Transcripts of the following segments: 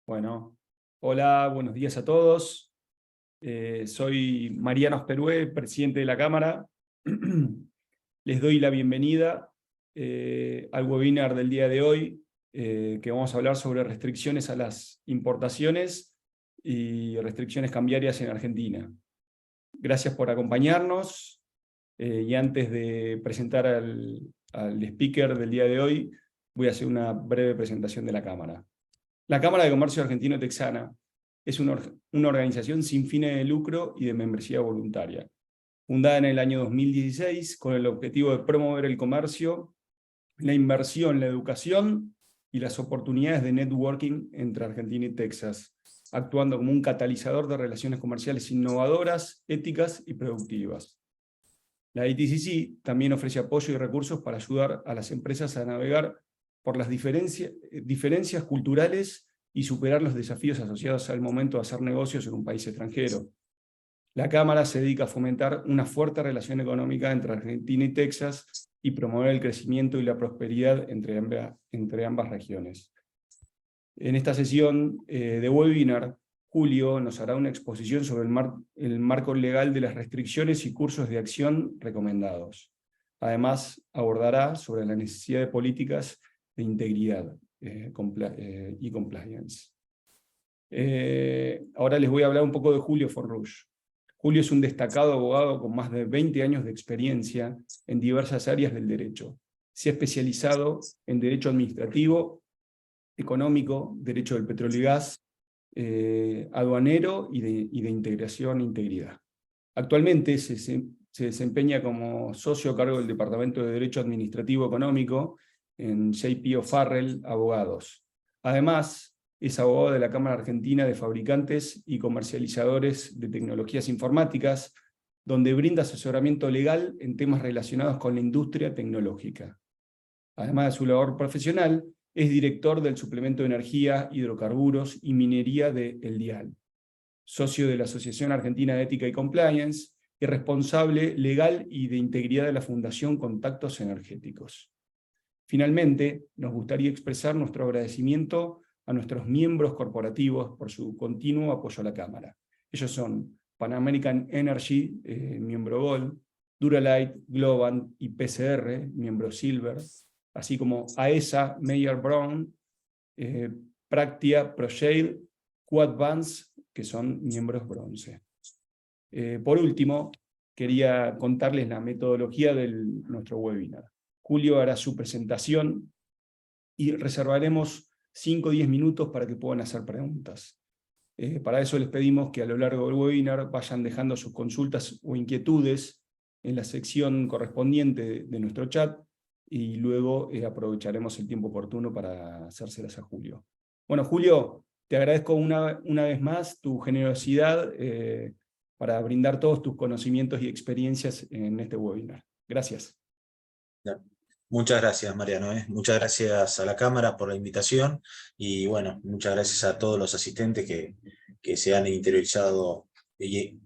Bueno, hola, buenos días a todos. Soy Mariano Asperue, presidente de la Cámara. Les doy la bienvenida al webinar del día de hoy, que vamos a hablar sobre restricciones a las importaciones y restricciones cambiarias en Argentina. Gracias por acompañarnos. Y antes de presentar al speaker del día de hoy, voy a hacer una breve presentación de la Cámara. La Cámara de Comercio Argentino-Texana es una organización sin fines de lucro y de membresía voluntaria, fundada en el año 2016 con el objetivo de promover el comercio, la inversión, la educación y las oportunidades de networking entre Argentina y Texas, actuando como un catalizador de relaciones comerciales innovadoras, éticas y productivas. La ITCC también ofrece apoyo y recursos para ayudar a las empresas a navegar por las diferencias culturales y superar los desafíos asociados al momento de hacer negocios en un país extranjero. La Cámara se dedica a fomentar una fuerte relación económica entre Argentina y Texas y promover el crecimiento y la prosperidad entre ambas regiones. En esta sesión de webinar, Julio nos hará una exposición sobre el marco legal de las restricciones y cursos de acción recomendados. Además, abordará sobre la necesidad de políticas de integridad y compliance. Ahora les voy a hablar un poco de Julio Forrush. Julio es un destacado abogado con más de 20 años de experiencia en diversas áreas del derecho. Se ha especializado en derecho administrativo, económico, derecho del petróleo y gas, aduanero y de integración e integridad. Actualmente se desempeña como socio a cargo del Departamento de Derecho Administrativo Económico en JP O'Farrell Abogados. Además, es abogado de la Cámara Argentina de Fabricantes y Comercializadores de Tecnologías Informáticas, donde brinda asesoramiento legal en temas relacionados con la industria tecnológica. Además de su labor profesional, es director del suplemento de energía, hidrocarburos y minería de El Dial, socio de la Asociación Argentina de Ética y Compliance y responsable legal y de integridad de la Fundación Contactos Energéticos. Finalmente, nos gustaría expresar nuestro agradecimiento a nuestros miembros corporativos por su continuo apoyo a la Cámara. Ellos son Pan American Energy, miembro Gold, Duralite, Globant y PCR, miembro Silver, así como AESA, Mayer Brown, Practia, ProShale, Quadvance, que son miembros bronce. Por último, quería contarles la metodología de nuestro webinar. Julio hará su presentación y reservaremos 5 o 10 minutos para que puedan hacer preguntas. Para eso les pedimos que a lo largo del webinar vayan dejando sus consultas o inquietudes en la sección correspondiente de nuestro chat y luego aprovecharemos el tiempo oportuno para hacérselas a Julio. Bueno, Julio, te agradezco una vez más tu generosidad para brindar todos tus conocimientos y experiencias en este webinar. Gracias. Muchas gracias, Mariano. Muchas gracias a la Cámara por la invitación y bueno, muchas gracias a todos los asistentes que se han interiorizado y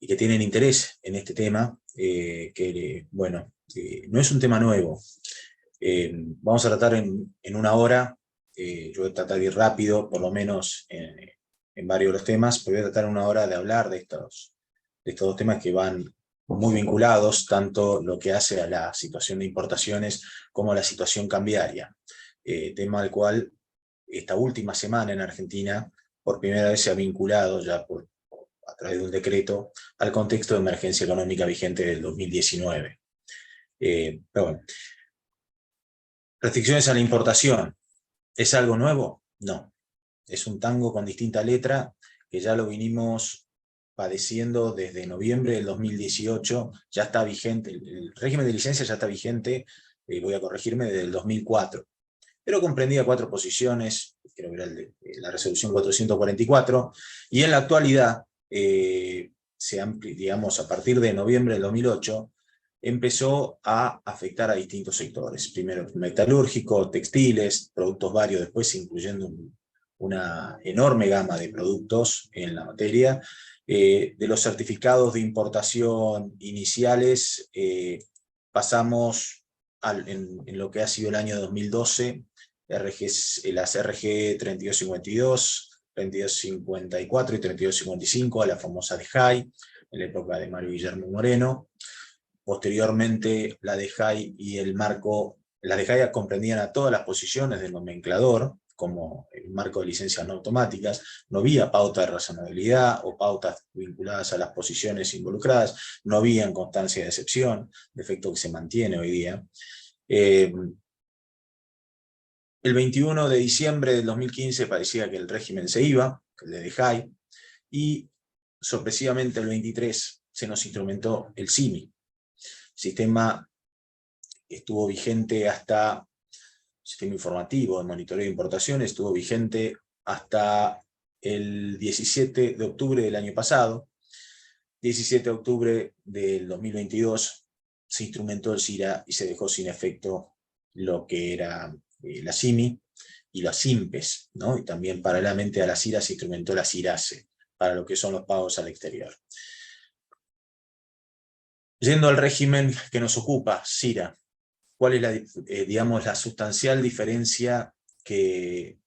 que tienen interés en este tema, que bueno, no es un tema nuevo. Vamos a tratar en una hora, yo voy a tratar de ir rápido, por lo menos en varios de los temas, pero voy a tratar en una hora de hablar de estos dos temas que van muy vinculados, tanto lo que hace a la situación de importaciones como a la situación cambiaria, tema al cual esta última semana en Argentina por primera vez se ha vinculado ya a través de un decreto al contexto de emergencia económica vigente del 2019. Pero bueno, restricciones a la importación, ¿es algo nuevo? No, es un tango con distinta letra que ya lo vinimos padeciendo desde noviembre del 2018, ya está vigente, el régimen de licencia ya está vigente, voy a corregirme, desde el 2004, pero comprendía 4 posiciones, creo que era la resolución 444, y en la actualidad, digamos, a partir de noviembre del 2008, empezó a afectar a distintos sectores, primero metalúrgico, textiles, productos varios, después incluyendo una enorme gama de productos en la materia. De los certificados de importación iniciales pasamos en lo que ha sido el año 2012, las RG 3252, 3254 y 3255, a la famosa DEJAI, en la época de Mario Guillermo Moreno. Posteriormente, la DEJAI y el marco, la DEJAI comprendían a todas las posiciones del nomenclador, como el marco de licencias no automáticas. No había pauta de razonabilidad o pautas vinculadas a las posiciones involucradas, no había constancia de excepción, defecto que se mantiene hoy día. El 21 de diciembre del 2015 parecía que el régimen se iba, el de DEJAI, y sorpresivamente el 23 se nos instrumentó el SIMI. El sistema estuvo vigente hasta, sistema informativo de monitoreo de importaciones, estuvo vigente hasta el 17 de octubre del año pasado. 17 de octubre del 2022 se instrumentó el SIRA y se dejó sin efecto lo que era la SIMI y las SIMPES, ¿no? Y también paralelamente a la SIRA se instrumentó la SIRASE, para lo que son los pagos al exterior. Yendo al régimen que nos ocupa, SIRA, ¿cuál es la sustancial diferencia que,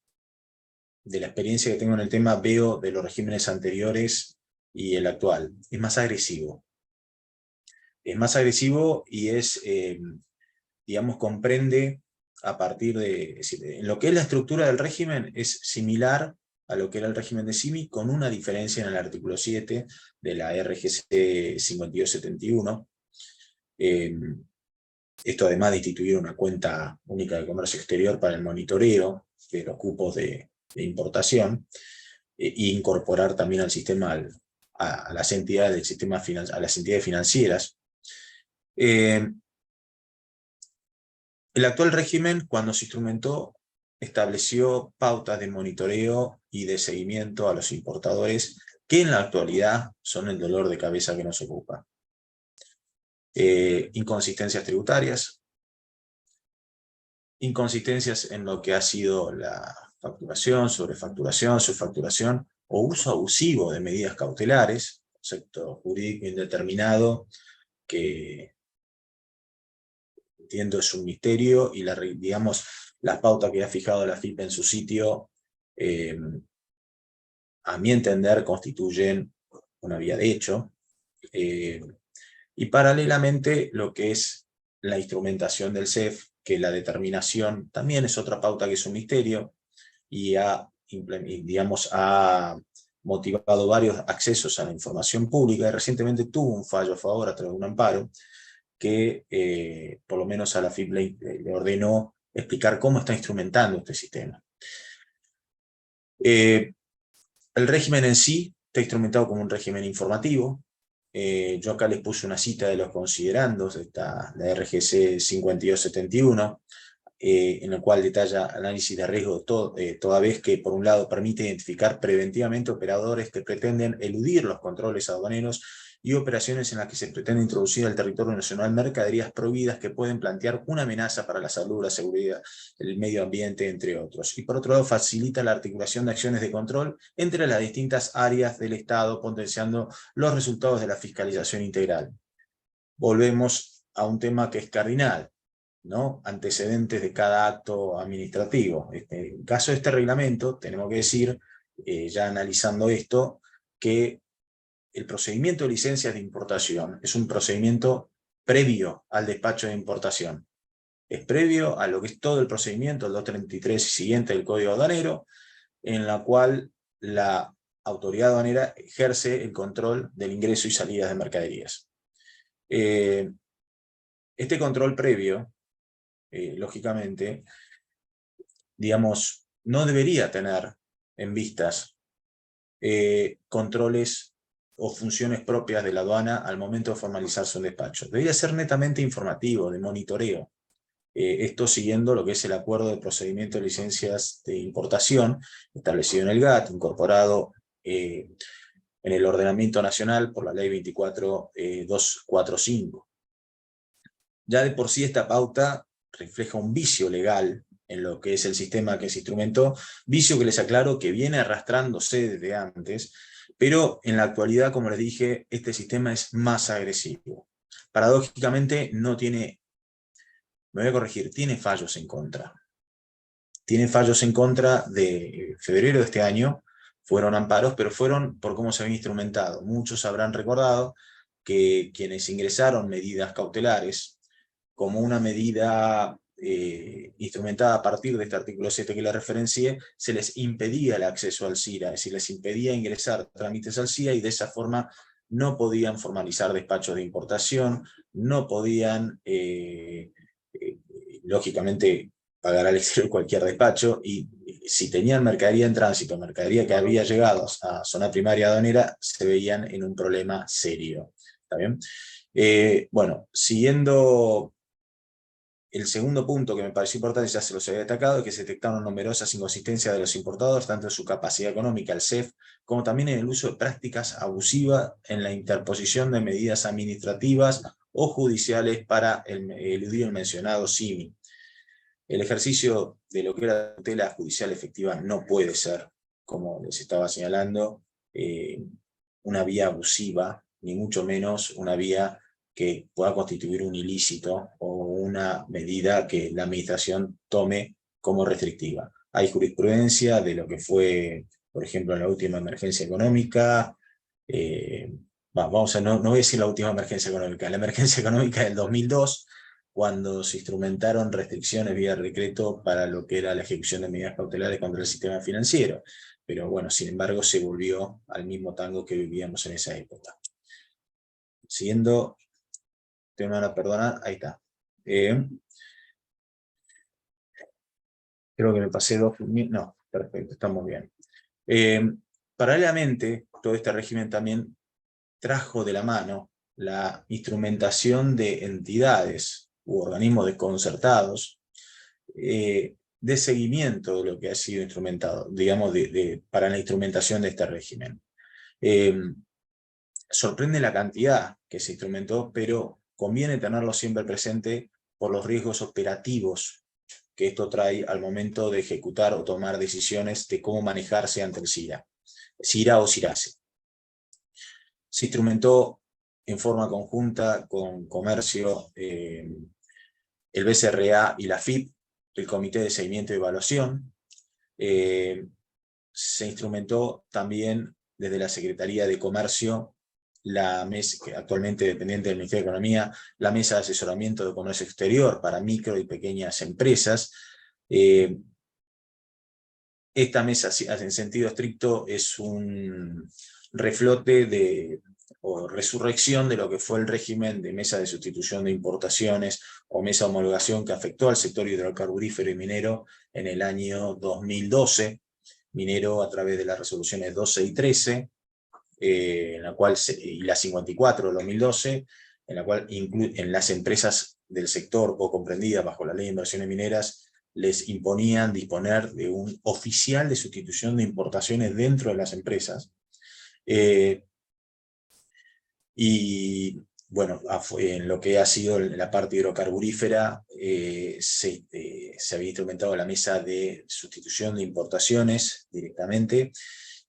de la experiencia que tengo en el tema, veo de los regímenes anteriores y el actual? Es más agresivo. Es más agresivo y comprende a partir de, es decir, en lo que es la estructura del régimen es similar a lo que era el régimen de SIMI, con una diferencia en el artículo 7 de la RGC 5271. Esto además de instituir una cuenta única de comercio exterior para el monitoreo de los cupos de importación, e incorporar también al sistema a las entidades del sistema a las entidades financieras. El actual régimen, cuando se instrumentó, estableció pautas de monitoreo y de seguimiento a los importadores, que en la actualidad son el dolor de cabeza que nos ocupa. Inconsistencias tributarias, inconsistencias en lo que ha sido la facturación, sobrefacturación, subfacturación, o uso abusivo de medidas cautelares, concepto jurídico indeterminado que entiendo es un misterio, y las pautas que ha fijado la FIP en su sitio, a mi entender, constituyen una vía de hecho, y paralelamente lo que es la instrumentación del CEF, que la determinación también es otra pauta que es un misterio, y ha motivado varios accesos a la información pública, y recientemente tuvo un fallo a favor a través de un amparo, que por lo menos a la FIP le ordenó explicar cómo está instrumentando este sistema. El régimen en sí está instrumentado como un régimen informativo. Yo acá les puse una cita de los considerandos, la RGC 5271, en el cual detalla análisis de riesgo, toda vez que, por un lado, permite identificar preventivamente operadores que pretenden eludir los controles aduaneros y operaciones en las que se pretende introducir al territorio nacional mercaderías prohibidas que pueden plantear una amenaza para la salud, la seguridad, el medio ambiente, entre otros. Y por otro lado, facilita la articulación de acciones de control entre las distintas áreas del Estado, potenciando los resultados de la fiscalización integral. Volvemos a un tema que es cardinal, ¿no? Antecedentes de cada acto administrativo. En el caso de este reglamento, tenemos que decir, ya analizando esto, que el procedimiento de licencias de importación es un procedimiento previo al despacho de importación. Es previo a lo que es todo el procedimiento, el 233 y siguiente del Código Aduanero, en la cual la autoridad aduanera ejerce el control del ingreso y salida de mercaderías. Este control previo, lógicamente, no debería tener en vistas controles o funciones propias de la aduana al momento de formalizarse un despacho. Debería ser netamente informativo, de monitoreo. Esto siguiendo lo que es el acuerdo de procedimiento de licencias de importación, establecido en el GATT, incorporado en el ordenamiento nacional por la ley 24245. Ya de por sí esta pauta refleja un vicio legal en lo que es el sistema que se instrumentó, vicio que les aclaro que viene arrastrándose desde antes, pero en la actualidad, como les dije, este sistema es más agresivo. Paradójicamente no tiene me voy a corregir, tiene fallos en contra. Tiene fallos en contra de febrero de este año, fueron amparos, pero fueron por cómo se había instrumentado. Muchos habrán recordado que quienes ingresaron medidas cautelares, como una medida instrumentada a partir de este artículo 7 que le referencié, se les impedía el acceso al CIRA, es decir, les impedía ingresar trámites al CIRA y de esa forma no podían formalizar despachos de importación, no podían, lógicamente, pagar al exterior cualquier despacho, y si tenían mercadería en tránsito, mercadería que había llegado a zona primaria aduanera, se veían en un problema serio. ¿Está bien? Bueno, siguiendo el segundo punto que me pareció importante, ya se los había destacado, es que se detectaron numerosas inconsistencias de los importadores, tanto en su capacidad económica, el CEF, como también en el uso de prácticas abusivas en la interposición de medidas administrativas o judiciales para eludir el mencionado SIMI. El ejercicio de lo que era la tutela judicial efectiva no puede ser, como les estaba señalando, una vía abusiva, ni mucho menos una vía que pueda constituir un ilícito o una medida que la administración tome como restrictiva. Hay jurisprudencia de lo que fue, por ejemplo, en la última emergencia económica, no voy a decir la última emergencia económica, la emergencia económica del 2002, cuando se instrumentaron restricciones vía decreto para lo que era la ejecución de medidas cautelares contra el sistema financiero. Pero bueno, sin embargo, se volvió al mismo tango que vivíamos en esa época. Siguiendo, te van a perdonar, ahí está. Creo que me pasé 2 minutos, no, perfecto, estamos bien. Paralelamente, todo este régimen también trajo de la mano la instrumentación de entidades u organismos desconcertados de seguimiento de lo que ha sido instrumentado, digamos, para la instrumentación de este régimen. Sorprende la cantidad que se instrumentó, pero conviene tenerlo siempre presente por los riesgos operativos que esto trae al momento de ejecutar o tomar decisiones de cómo manejarse ante el CIRA o CIRASE. Se instrumentó en forma conjunta con Comercio, el BCRA y la FIP, el Comité de Seguimiento y Evaluación. Se instrumentó también desde la Secretaría de Comercio, la mesa, que actualmente dependiente del Ministerio de Economía, la Mesa de Asesoramiento de Comercio Exterior para micro y pequeñas empresas. Esta mesa, en sentido estricto, es un reflote o resurrección de lo que fue el régimen de mesa de sustitución de importaciones o mesa de homologación que afectó al sector hidrocarburífero y minero en el año 2012, minero a través de las resoluciones 12 y 13, en la cual y la 54 de 2012, en la cual en las empresas del sector o comprendidas bajo la Ley de Inversiones Mineras les imponían disponer de un oficial de sustitución de importaciones dentro de las empresas. Y bueno, en lo que ha sido la parte hidrocarburífera, se había instrumentado la mesa de sustitución de importaciones directamente,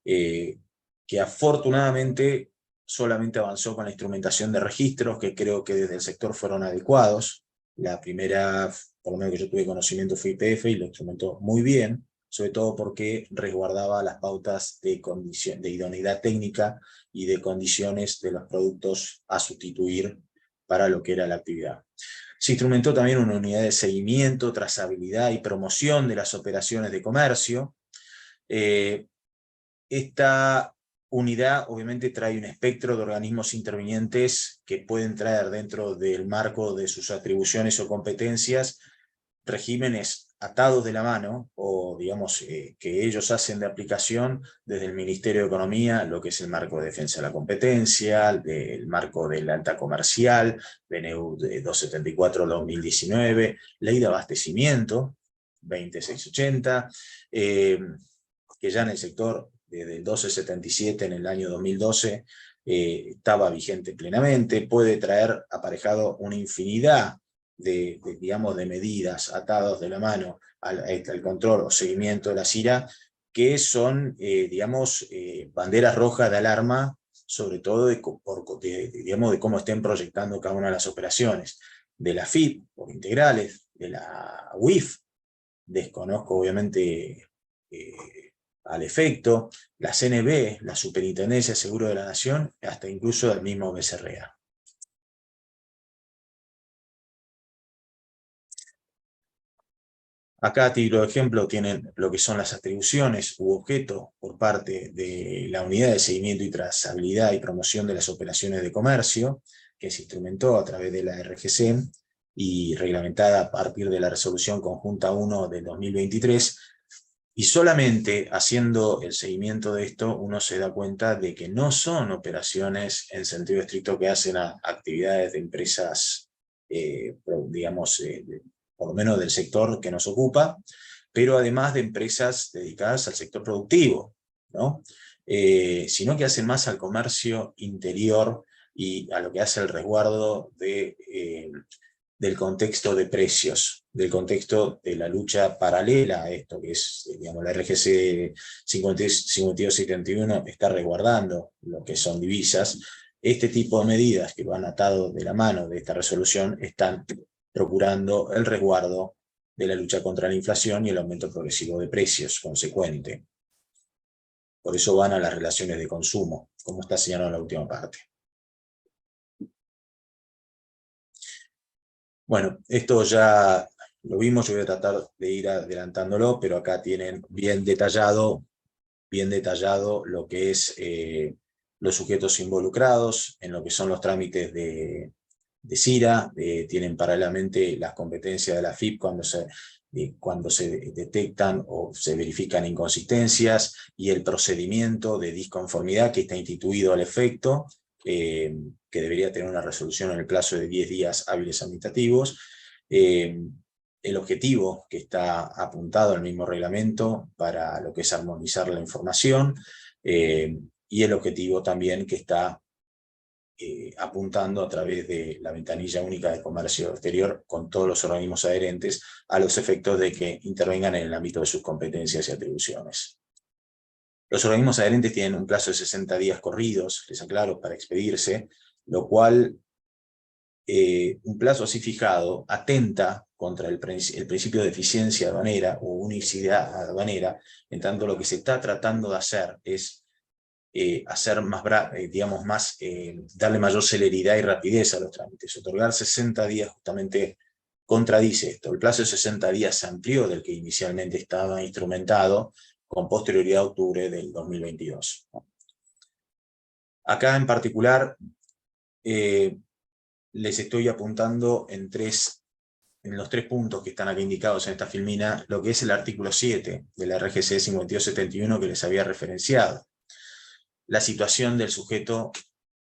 que afortunadamente solamente avanzó con la instrumentación de registros, que creo que desde el sector fueron adecuados. La primera, por lo menos que yo tuve conocimiento, fue YPF y lo instrumentó muy bien, sobre todo porque resguardaba las pautas de idoneidad técnica y de condiciones de los productos a sustituir para lo que era la actividad. Se instrumentó también una unidad de seguimiento, trazabilidad y promoción de las operaciones de comercio. Esta unidad obviamente trae un espectro de organismos intervinientes que pueden traer dentro del marco de sus atribuciones o competencias regímenes atados de la mano, o digamos que ellos hacen de aplicación desde el Ministerio de Economía, lo que es el marco de defensa de la competencia, el marco de la alta comercial, BNU 274-2019, Ley de Abastecimiento 20680, que ya en el sector desde el 1277 en el año 2012 estaba vigente plenamente, puede traer aparejado una infinidad digamos, de medidas atadas de la mano al control o seguimiento de la CIRA, que son, digamos, banderas rojas de alarma, sobre todo digamos, de cómo estén proyectando cada una de las operaciones. De la FIP, por integrales, de la UIF, desconozco obviamente al efecto, la CNB, la Superintendencia de Seguro de la Nación, hasta incluso del mismo BCRA. Acá a título de ejemplo tienen lo que son las atribuciones u objetos por parte de la Unidad de Seguimiento y Trazabilidad y Promoción de las Operaciones de Comercio, que se instrumentó a través de la RGC y reglamentada a partir de la Resolución Conjunta 1 del 2023, y solamente haciendo el seguimiento de esto uno se da cuenta de que no son operaciones en sentido estricto que hacen a actividades de empresas, digamos, por lo menos del sector que nos ocupa, pero además de empresas dedicadas al sector productivo, ¿no? Sino que hacen más al comercio interior y a lo que hace el resguardo del contexto de precios, del contexto de la lucha paralela a esto, que es, digamos, la RGC 5271 está resguardando lo que son divisas. Este tipo de medidas que van atados de la mano de esta resolución están procurando el resguardo de la lucha contra la inflación y el aumento progresivo de precios consecuente. Por eso van a las relaciones de consumo, como está señalado en la última parte. Bueno, esto ya lo vimos, yo voy a tratar de ir adelantándolo, pero acá tienen bien detallado lo que es los sujetos involucrados en lo que son los trámites de CIRA, tienen paralelamente las competencias de la FIP cuando se detectan o se verifican inconsistencias, y el procedimiento de disconformidad que está instituido al efecto, que debería tener una resolución en el plazo de 10 días hábiles administrativos. El objetivo que está apuntado al mismo reglamento para lo que es armonizar la información, y el objetivo también que está apuntando a través de la ventanilla única de comercio exterior con todos los organismos adherentes a los efectos de que intervengan en el ámbito de sus competencias y atribuciones. Los organismos adherentes tienen un plazo de 60 días corridos, les aclaro, para expedirse, lo cual un plazo así fijado atenta contra el principio de eficiencia aduanera o unicidad aduanera, en tanto lo que se está tratando de hacer es hacer más, digamos, darle mayor celeridad y rapidez a los trámites. Otorgar 60 días justamente contradice esto. El plazo de 60 días se amplió del que inicialmente estaba instrumentado con posterioridad a octubre del 2022. Acá en particular les estoy apuntando en los tres puntos que están aquí indicados en esta filmina, lo que es el artículo 7 de la RGC 5271 que les había referenciado. La situación del sujeto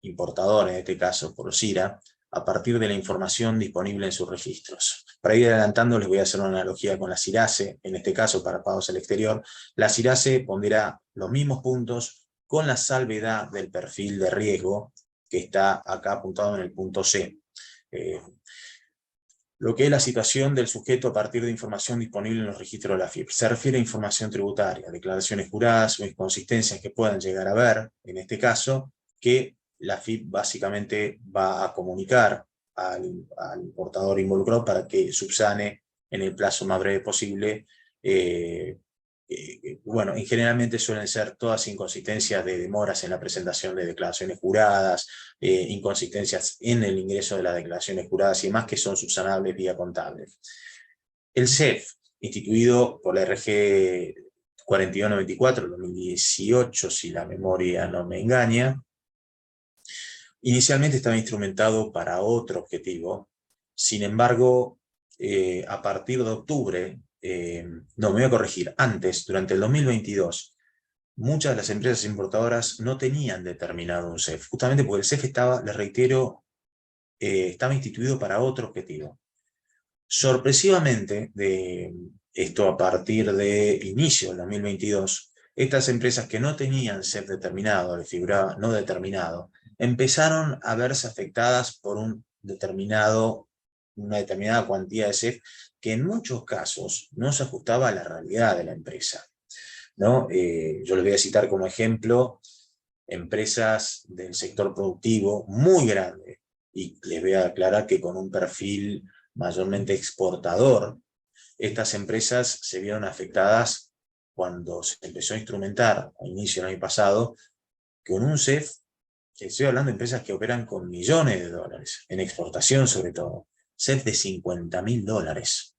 importador, en este caso por CIRA, a partir de la información disponible en sus registros. Para ir adelantando les voy a hacer una analogía con la CIRASE, en este caso para pagos al exterior. La CIRASE pondrá los mismos puntos con la salvedad del perfil de riesgo que está acá apuntado en el punto C. Lo que es la situación del sujeto a partir de información disponible en los registros de la FIP. Se refiere a información tributaria, declaraciones juradas o inconsistencias que puedan llegar a haber, en este caso, que la FIP básicamente va a comunicar al importador involucrado para que subsane en el plazo más breve posible. Bueno, y generalmente suelen ser todas inconsistencias de demoras en la presentación de declaraciones juradas, inconsistencias en el ingreso de las declaraciones juradas y demás, que son subsanables vía contable. El CEF, instituido por la RG 4194 2018, si la memoria no me engaña, inicialmente estaba instrumentado para otro objetivo. Sin embargo, a partir de octubre, no, me voy a corregir, antes, durante el 2022, muchas de las empresas importadoras no tenían determinado un CEF, justamente porque el CEF estaba, les reitero, estaba instituido para otro objetivo. Sorpresivamente, esto a partir de inicio del 2022, estas empresas que no tenían CEF determinado, le figuraba no determinado, empezaron a verse afectadas por una determinada cuantía de CEF que en muchos casos no se ajustaba a la realidad de la empresa, ¿no? Yo les voy a citar como ejemplo empresas del sector productivo muy grandes, y les voy a aclarar que con un perfil mayormente exportador, estas empresas se vieron afectadas cuando se empezó a instrumentar, a inicio del año pasado, con un CEF, que estoy hablando de empresas que operan con millones de dólares, en exportación sobre todo, CEF de $50.000,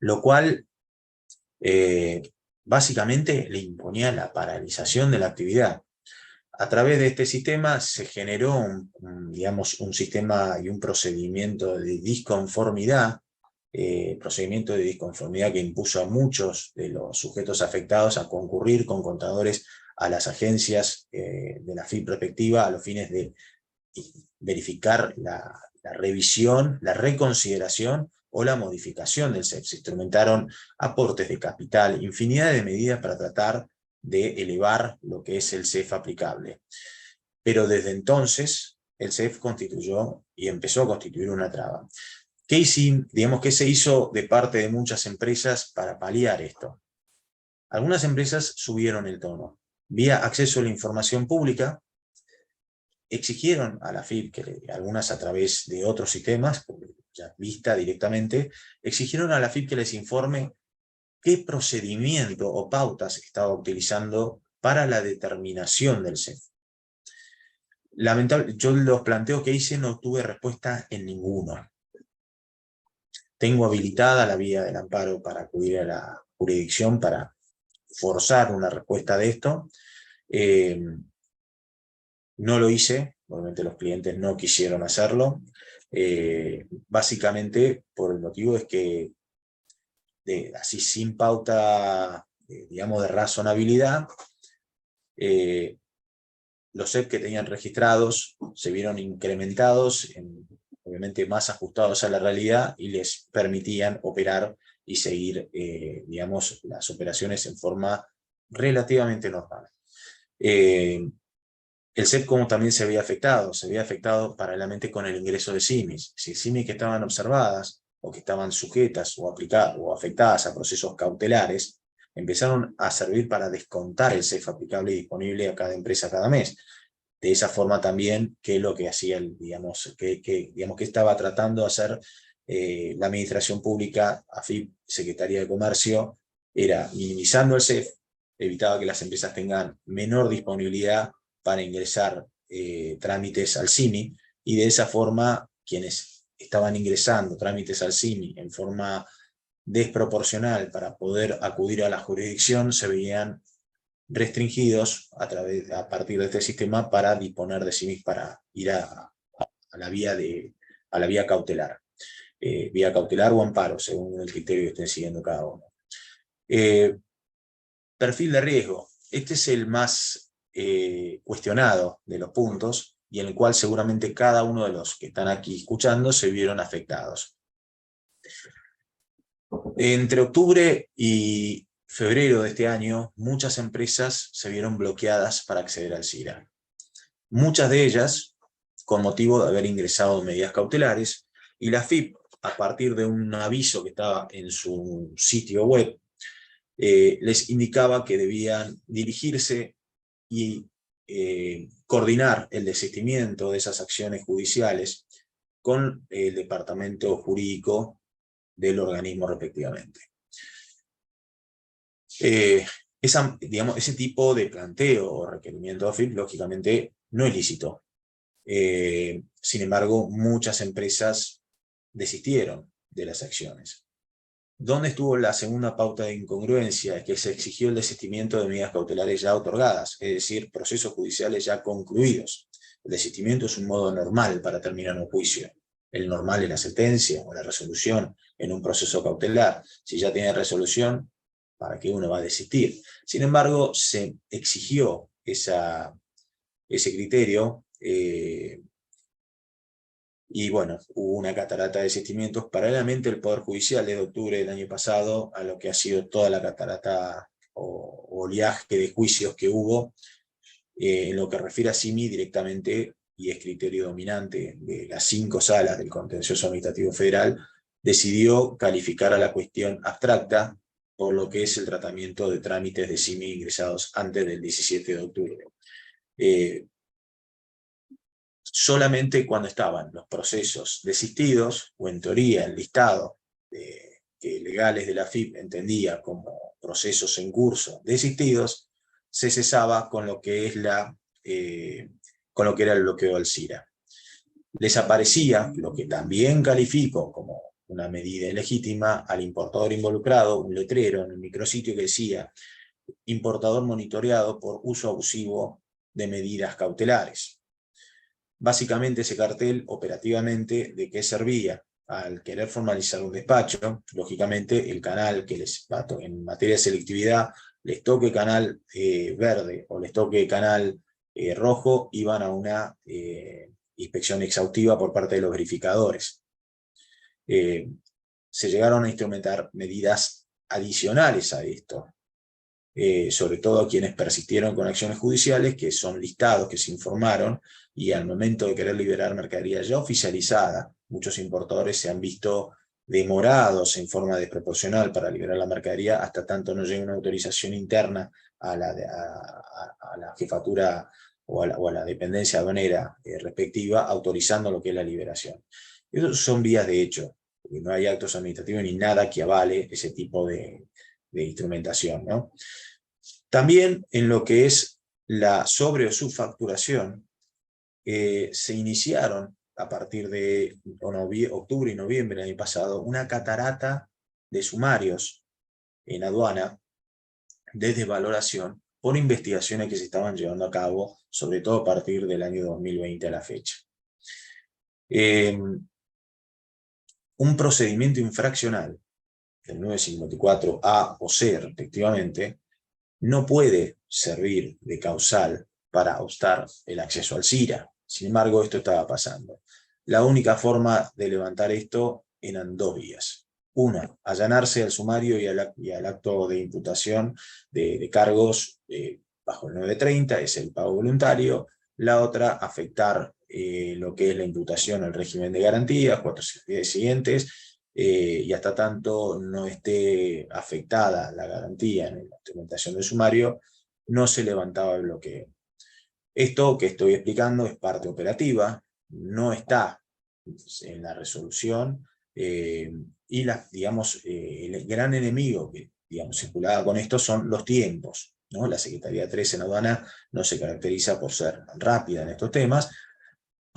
lo cual básicamente le imponía la paralización de la actividad. A través de este sistema se generó digamos, un sistema y un procedimiento de disconformidad, que impuso a muchos de los sujetos afectados a concurrir con contadores a las agencias de la AFIP respectiva a los fines de verificar la revisión, la reconsideración o la modificación del CEF. Se instrumentaron aportes de capital, infinidad de medidas para tratar de elevar lo que es el CEF aplicable. Pero desde entonces el CEF constituyó y empezó a constituir una traba. ¿Qué se hizo de parte de muchas empresas para paliar esto? Algunas empresas subieron el tono. Vía acceso a la información pública, exigieron a la AFIP, algunas a través de otros sistemas, ya vista directamente, exigieron a la AFIP que les informe qué procedimiento o pautas estaba utilizando para la determinación del CEF. Lamentablemente, yo los planteos que hice no tuve respuesta en ninguno. Tengo habilitada la vía del amparo para acudir a la jurisdicción para forzar una respuesta de esto. No lo hice, obviamente los clientes no quisieron hacerlo, básicamente por el motivo es que así sin pauta, digamos, de razonabilidad, los CEP que tenían registrados se vieron incrementados, obviamente más ajustados a la realidad, y les permitían operar y seguir, digamos, las operaciones en forma relativamente normal. El CEP como también se había afectado paralelamente con el ingreso de SIMIs. Si SIMIs que estaban observadas, o que estaban sujetas o aplicadas o afectadas a procesos cautelares, empezaron a servir para descontar el CEF aplicable y disponible a cada empresa cada mes. De esa forma también, que lo que hacía, digamos, que estaba tratando de hacer la administración pública, AFIP, Secretaría de Comercio, era minimizando el CEF, evitaba que las empresas tengan menor disponibilidad para ingresar trámites al SIMI, y de esa forma quienes estaban ingresando trámites al SIMI en forma desproporcional para poder acudir a la jurisdicción se veían restringidos a partir de este sistema para disponer de SIMIs para ir a la vía cautelar. Vía cautelar o amparo, según el criterio que estén siguiendo cada uno. Perfil de riesgo. Este es el más cuestionado de los puntos, y en el cual seguramente cada uno de los que están aquí escuchando se vieron afectados. Entre octubre y febrero de este año, muchas empresas se vieron bloqueadas para acceder al SIRA. Muchas de ellas con motivo de haber ingresado medidas cautelares, y la AFIP, a partir de un aviso que estaba en su sitio web, les indicaba que debían dirigirse y coordinar el desistimiento de esas acciones judiciales con el departamento jurídico del organismo respectivamente. Ese tipo de planteo o requerimiento de AFIP, lógicamente, no es lícito. Sin embargo, muchas empresas desistieron de las acciones. ¿Dónde estuvo la segunda pauta de incongruencia? Es que se exigió el desistimiento de medidas cautelares ya otorgadas, es decir, procesos judiciales ya concluidos. El desistimiento es un modo normal para terminar un juicio. El normal es la sentencia o la resolución en un proceso cautelar. Si ya tiene resolución, ¿para qué uno va a desistir? Sin embargo, se exigió ese criterio, y bueno, hubo una catarata de desistimientos. Paralelamente, el Poder Judicial, desde octubre del año pasado, a lo que ha sido toda la catarata o oleaje de juicios que hubo, en lo que refiere a SIMI directamente, y es criterio dominante de las 5 salas del Contencioso Administrativo Federal, decidió calificar a la cuestión abstracta por lo que es el tratamiento de trámites de SIMI ingresados antes del 17 de octubre. solamente cuando estaban los procesos desistidos, o en teoría el listado que legales de la AFIP entendía como procesos en curso desistidos, se cesaba con lo que es con lo que era el bloqueo al CIRA. Les aparecía lo que también califico como una medida ilegítima al importador involucrado, un letrero en el micrositio que decía importador monitoreado por uso abusivo de medidas cautelares. Básicamente ese cartel, operativamente, ¿de qué servía? Al querer formalizar un despacho, lógicamente el canal que les va en materia de selectividad, les toque canal verde o les toque canal rojo, iban a una inspección exhaustiva por parte de los verificadores. Se llegaron a instrumentar medidas adicionales a esto, sobre todo a quienes persistieron con acciones judiciales, que son listados, que se informaron, y al momento de querer liberar mercadería ya oficializada, muchos importadores se han visto demorados en forma desproporcional para liberar la mercadería hasta tanto no llegue una autorización interna a la jefatura o a la dependencia aduanera respectiva, autorizando lo que es la liberación. Esos son vías de hecho, porque no hay actos administrativos ni nada que avale ese tipo de instrumentación, ¿no? También en lo que es la sobre o subfacturación, se iniciaron a partir de octubre y noviembre del año pasado una catarata de sumarios en aduana de desvaloración por investigaciones que se estaban llevando a cabo, sobre todo a partir del año 2020 a la fecha. Un procedimiento infraccional, el 954A o C respectivamente, no puede servir de causal para obstar el acceso al CIRA. Sin embargo, esto estaba pasando. La única forma de levantar esto eran dos vías. Una, allanarse al sumario y al acto de imputación de cargos bajo el 930, es el pago voluntario. La otra, afectar lo que es la imputación al régimen de garantías, 4 días siguientes, y hasta tanto no esté afectada la garantía en la instrumentación del sumario, no se levantaba el bloqueo. Esto que estoy explicando es parte operativa, no está en la resolución, y el gran enemigo que circulaba con esto son los tiempos, ¿no? La Secretaría 3 en aduana no se caracteriza por ser rápida en estos temas,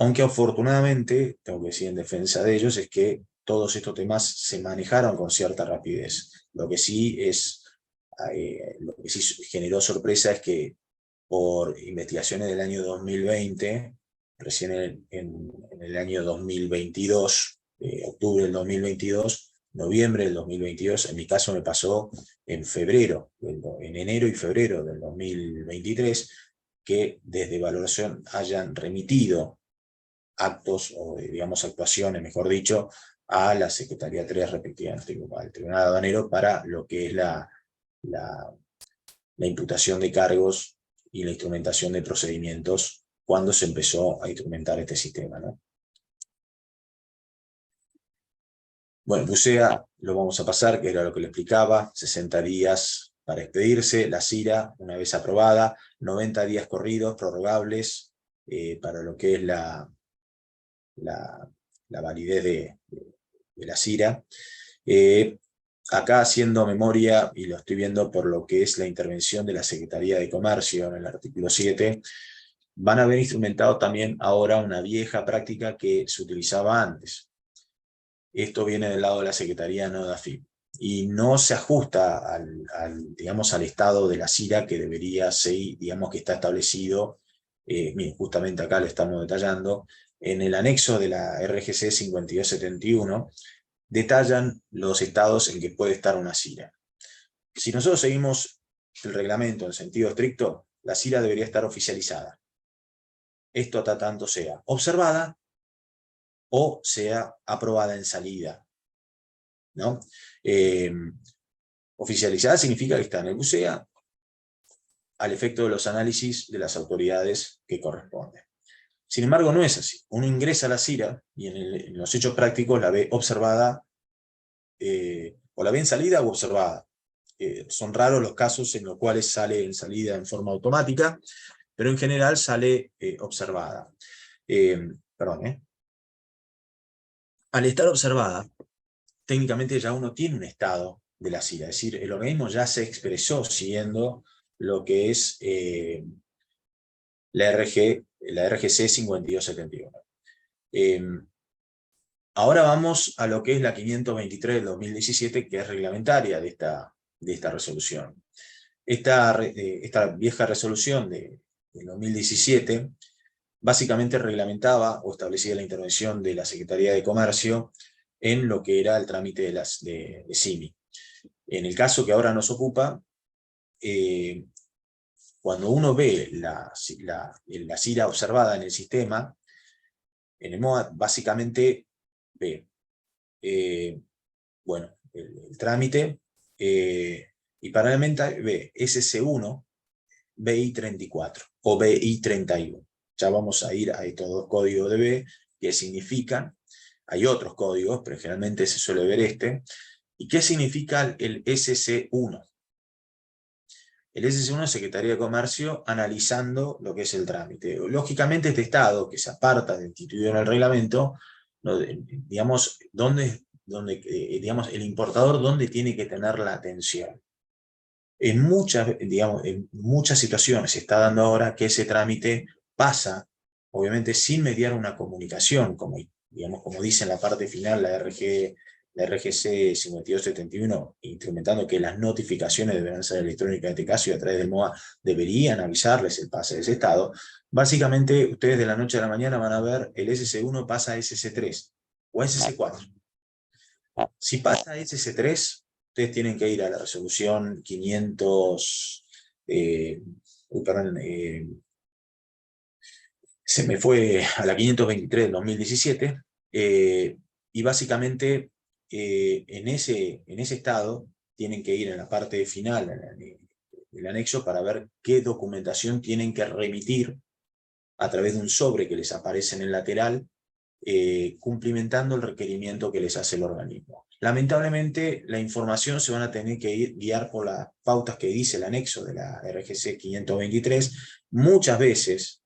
aunque afortunadamente, tengo que decir en defensa de ellos, es que todos estos temas se manejaron con cierta rapidez. Lo que sí generó sorpresa es que por investigaciones del año 2020, recién en el año 2022, octubre del 2022, noviembre del 2022, en mi caso me pasó en enero y febrero del 2023, que desde valoración hayan remitido actos o actuaciones, mejor dicho, a la Secretaría 3 respectivamente, al Tribunal Aduanero, para lo que es la imputación de cargos y la instrumentación de procedimientos cuando se empezó a instrumentar este sistema, ¿no? Bueno, BUSEA lo vamos a pasar, que era lo que le explicaba, 60 días para expedirse, la CIRA, una vez aprobada, 90 días corridos, prorrogables, para lo que es la validez de la CIRA. Acá haciendo memoria, y lo estoy viendo por lo que es la intervención de la Secretaría de Comercio en el artículo 7, van a haber instrumentado también ahora una vieja práctica que se utilizaba antes. Esto viene del lado de la Secretaría, no de AFIP, y no se ajusta al estado de la CIRA que debería ser, que está establecido, miren, justamente acá lo estamos detallando, en el anexo de la RGC 5271, detallan los estados en que puede estar una CIRA. Si nosotros seguimos el reglamento en sentido estricto, la CIRA debería estar oficializada. Esto hasta tanto sea observada o sea aprobada en salida, ¿no? Oficializada significa que está en el BUSEA al efecto de los análisis de las autoridades que corresponden. Sin embargo, no es así. Uno ingresa a la CIRA y en los hechos prácticos la ve observada, o la ve en salida o observada. Son raros los casos en los cuales sale en salida en forma automática, pero en general sale observada. Perdón, Al estar observada, técnicamente ya uno tiene un estado de la SIRA, es decir, el organismo ya se expresó siguiendo lo que es la RGC 5271. Ahora vamos a lo que es la 523 del 2017, que es reglamentaria de esta resolución. Esta vieja resolución del 2017 básicamente reglamentaba o establecía la intervención de la Secretaría de Comercio en lo que era el trámite de CIMI. En el caso que ahora nos ocupa, cuando uno ve la SIRA observada en el sistema, en el MOA básicamente ve bueno, el trámite, y paralelamente ve SC1, BI34 o BI31. Ya vamos a ir a estos dos códigos de B, que significan, hay otros códigos, pero generalmente se suele ver este. ¿Y qué significa el SC1? El SC1 es Secretaría de Comercio analizando lo que es el trámite. Lógicamente este estado, que se aparta del instituido en el reglamento, digamos, digamos, el importador dónde tiene que tener la atención. En muchas situaciones se está dando ahora que ese trámite pasa, obviamente sin mediar una comunicación, como dice en la parte final la RGC 5271, instrumentando que las notificaciones deberán ser electrónicas en este caso y a través del MOA deberían avisarles el pase de ese estado. Básicamente, ustedes de la noche a la mañana van a ver el SC1 pasa a SC3 o a SC4. Si pasa a SC3, ustedes tienen que ir a la resolución 500... se me fue a la 523 del 2017, y básicamente en ese estado tienen que ir en la parte final del anexo para ver qué documentación tienen que remitir a través de un sobre que les aparece en el lateral, cumplimentando el requerimiento que les hace el organismo. Lamentablemente, la información se van a tener que guiar por las pautas que dice el anexo de la RGC 523. Muchas veces,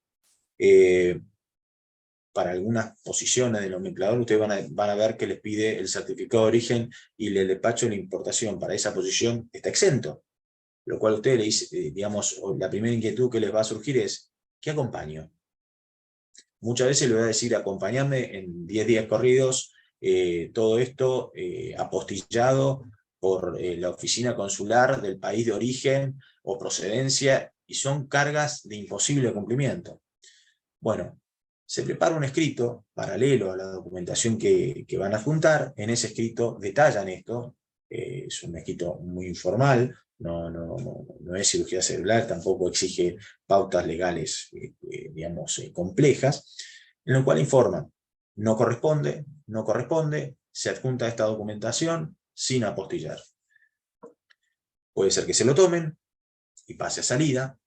para algunas posiciones del nomenclador, ustedes van a ver que les pide el certificado de origen y el despacho de la importación para esa posición está exento. Lo cual ustedes le dice, digamos, la primera inquietud que les va a surgir es, ¿qué acompaño? Muchas veces le voy a decir, acompañarme en 10 días corridos, todo esto apostillado por la oficina consular del país de origen o procedencia, y son cargas de imposible cumplimiento. Bueno, se prepara un escrito paralelo a la documentación que van a juntar. En ese escrito detallan esto, es un escrito muy informal, no es cirugía celular, tampoco exige pautas legales, digamos, complejas, en lo cual informan, no corresponde, se adjunta esta documentación sin apostillar. Puede ser que se lo tomen y pase a salida,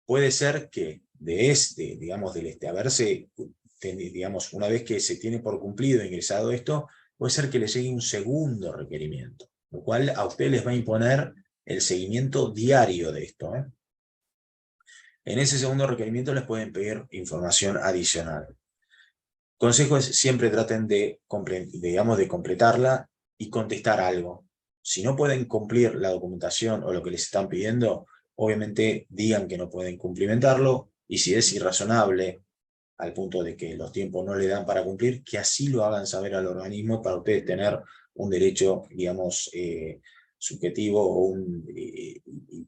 puede ser que digamos, una vez que se tiene por cumplido e ingresado esto, puede ser que le llegue un segundo requerimiento, lo cual a usted les va a imponer el seguimiento diario de esto. En ese segundo requerimiento les pueden pedir información adicional. Consejo es siempre traten de completarla y contestar algo. Si no pueden cumplir la documentación o lo que les están pidiendo, obviamente digan que no pueden cumplimentarlo, y si es irrazonable al punto de que los tiempos no le dan para cumplir, que así lo hagan saber al organismo para ustedes tener un derecho, digamos, subjetivo o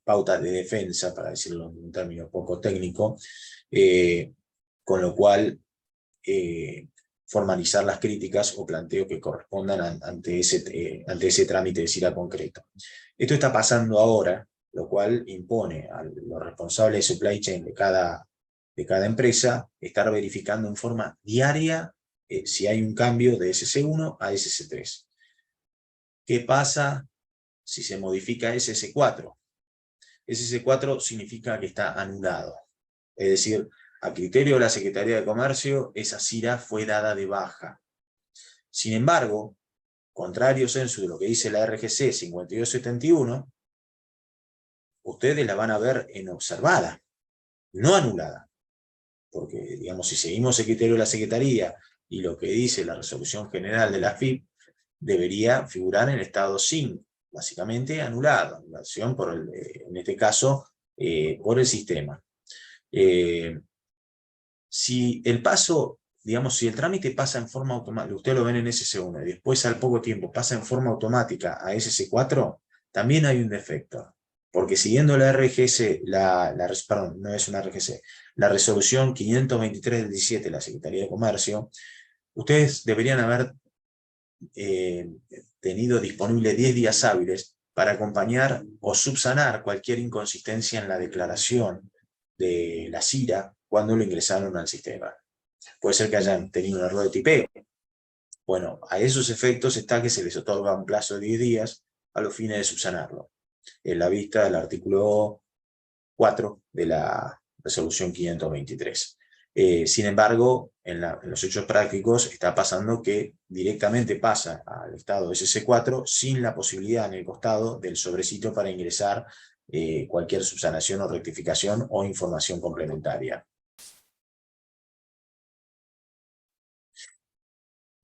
pauta de defensa, para decirlo en un término poco técnico, con lo cual formalizar las críticas o planteos que correspondan ante ese trámite de SIRA concreto. Esto está pasando ahora, lo cual impone a los responsables de supply chain de cada empresa estar verificando en forma diaria si hay un cambio de SC1 a SC3. ¿Qué pasa si se modifica SC4? SC4 significa que está anulado. Es decir, a criterio de la Secretaría de Comercio, esa SIRA fue dada de baja. Sin embargo, contrario censo de lo que dice la RGC 5271, ustedes la van a ver en observada, no anulada. porque digamos, si seguimos el criterio de la Secretaría y lo que dice la resolución general de la AFIP, debería figurar en estado sin, básicamente anulado, anulación por en este caso, por el sistema. Si el paso, digamos, si el trámite pasa en forma automática, ustedes lo ven en SC1, y después al poco tiempo pasa en forma automática a SC4, también hay un defecto. Porque siguiendo la RGC, perdón, no es una RGC, la resolución 523 del 17 de la Secretaría de Comercio, ustedes deberían haber tenido disponible 10 días hábiles para acompañar o subsanar cualquier inconsistencia en la declaración de la CIRA cuando lo ingresaron al sistema. Puede ser que hayan tenido un error de tipeo. Bueno, a esos efectos está que se les otorga un plazo de 10 días a los fines de subsanarlo, en la vista del artículo 4 de la resolución 523. Sin embargo, en los hechos prácticos está pasando que directamente pasa al estado SC4 sin la posibilidad en el costado del sobrecito para ingresar cualquier subsanación o rectificación o información complementaria.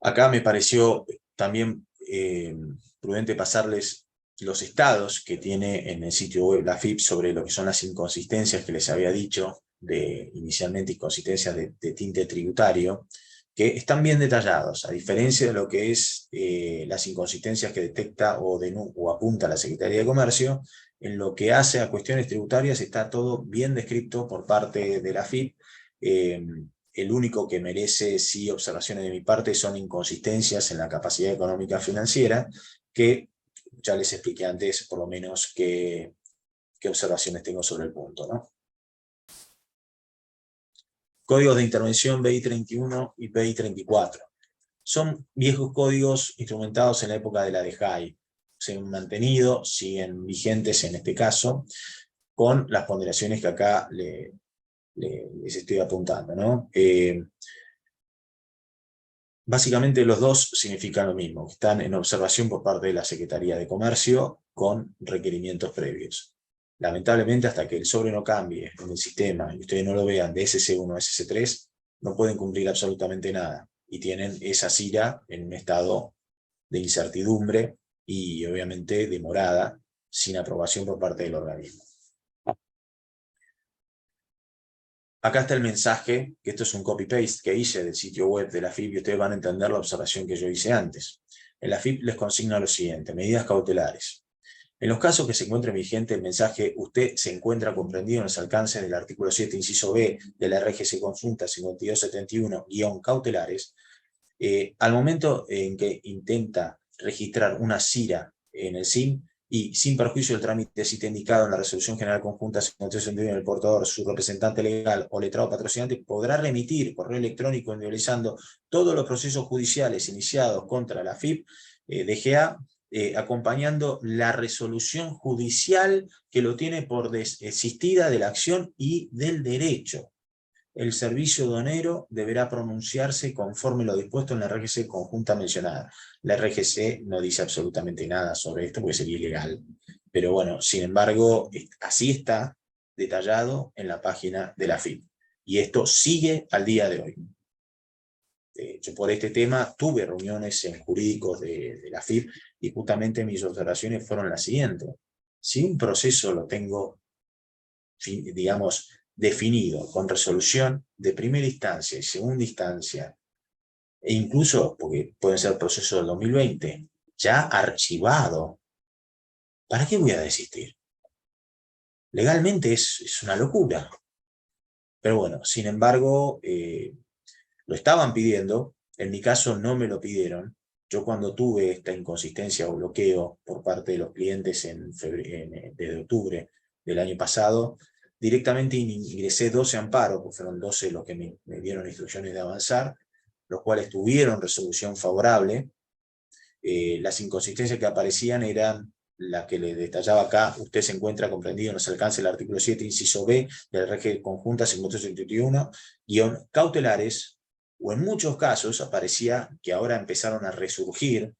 Acá me pareció también prudente pasarles los estados que tiene en el sitio web la AFIP sobre lo que son las inconsistencias que les había dicho, inicialmente inconsistencias de tinte tributario, que están bien detallados, a diferencia de lo que es las inconsistencias que detecta o apunta la Secretaría de Comercio. En lo que hace a cuestiones tributarias está todo bien descrito por parte de la AFIP. El único que merece sí observaciones de mi parte son inconsistencias en la capacidad económica financiera, que ya les expliqué antes por lo menos qué observaciones tengo sobre el punto, ¿no? Códigos de intervención BI 31 y BI 34. Son viejos códigos instrumentados en la época de la DEJAI. Se han mantenido, siguen vigentes en este caso, con las ponderaciones que acá les estoy apuntando, ¿no? Básicamente los dos significan lo mismo, están en observación por parte de la Secretaría de Comercio con requerimientos previos. Lamentablemente, hasta que el sobre no cambie en el sistema y ustedes no lo vean de SC1 a SC3, no pueden cumplir absolutamente nada y tienen esa CIRA en un estado de incertidumbre y obviamente demorada, sin aprobación por parte del organismo. Acá está el mensaje, que esto es un copy-paste que hice del sitio web de la AFIP y ustedes van a entender la observación que yo hice antes. En la AFIP les consigna lo siguiente: medidas cautelares. En los casos que se encuentre vigente el mensaje, usted se encuentra comprendido en los alcances del artículo 7, inciso B, de la RGC Consulta 5271-cautelares, al momento en que intenta registrar una CIRA en el SIM, y sin perjuicio del trámite cita indicado en la Resolución General Conjunta 5361 del portador, su representante legal o letrado patrocinante podrá remitir correo electrónico individualizando todos los procesos judiciales iniciados contra la AFIP, DGA, acompañando la resolución judicial que lo tiene por desistida de la acción y del derecho. El servicio donero deberá pronunciarse conforme lo dispuesto en la RGC conjunta mencionada. La RGC no dice absolutamente nada sobre esto porque sería ilegal. Pero bueno, sin embargo, así está detallado en la página de la AFIP. Y esto sigue al día de hoy. Yo por este tema tuve reuniones en jurídicos de la AFIP y justamente mis observaciones fueron las siguientes. Si un proceso lo tengo, digamos, definido con resolución de primera instancia y segunda instancia, e incluso, porque pueden ser procesos del 2020, ya archivado, ¿para qué voy a desistir? Legalmente es una locura. Pero bueno, sin embargo, lo estaban pidiendo, en mi caso no me lo pidieron. Yo cuando tuve esta inconsistencia o bloqueo por parte de los clientes desde octubre del año pasado, directamente ingresé 12 amparos, porque fueron 12 los que me dieron instrucciones de avanzar, los cuales tuvieron resolución favorable. Las inconsistencias que aparecían eran la que le detallaba acá. Usted se encuentra comprendido en los alcances del artículo 7, inciso B, de la RG Conjunta 5271, cautelares, o en muchos casos aparecía que ahora empezaron a resurgir,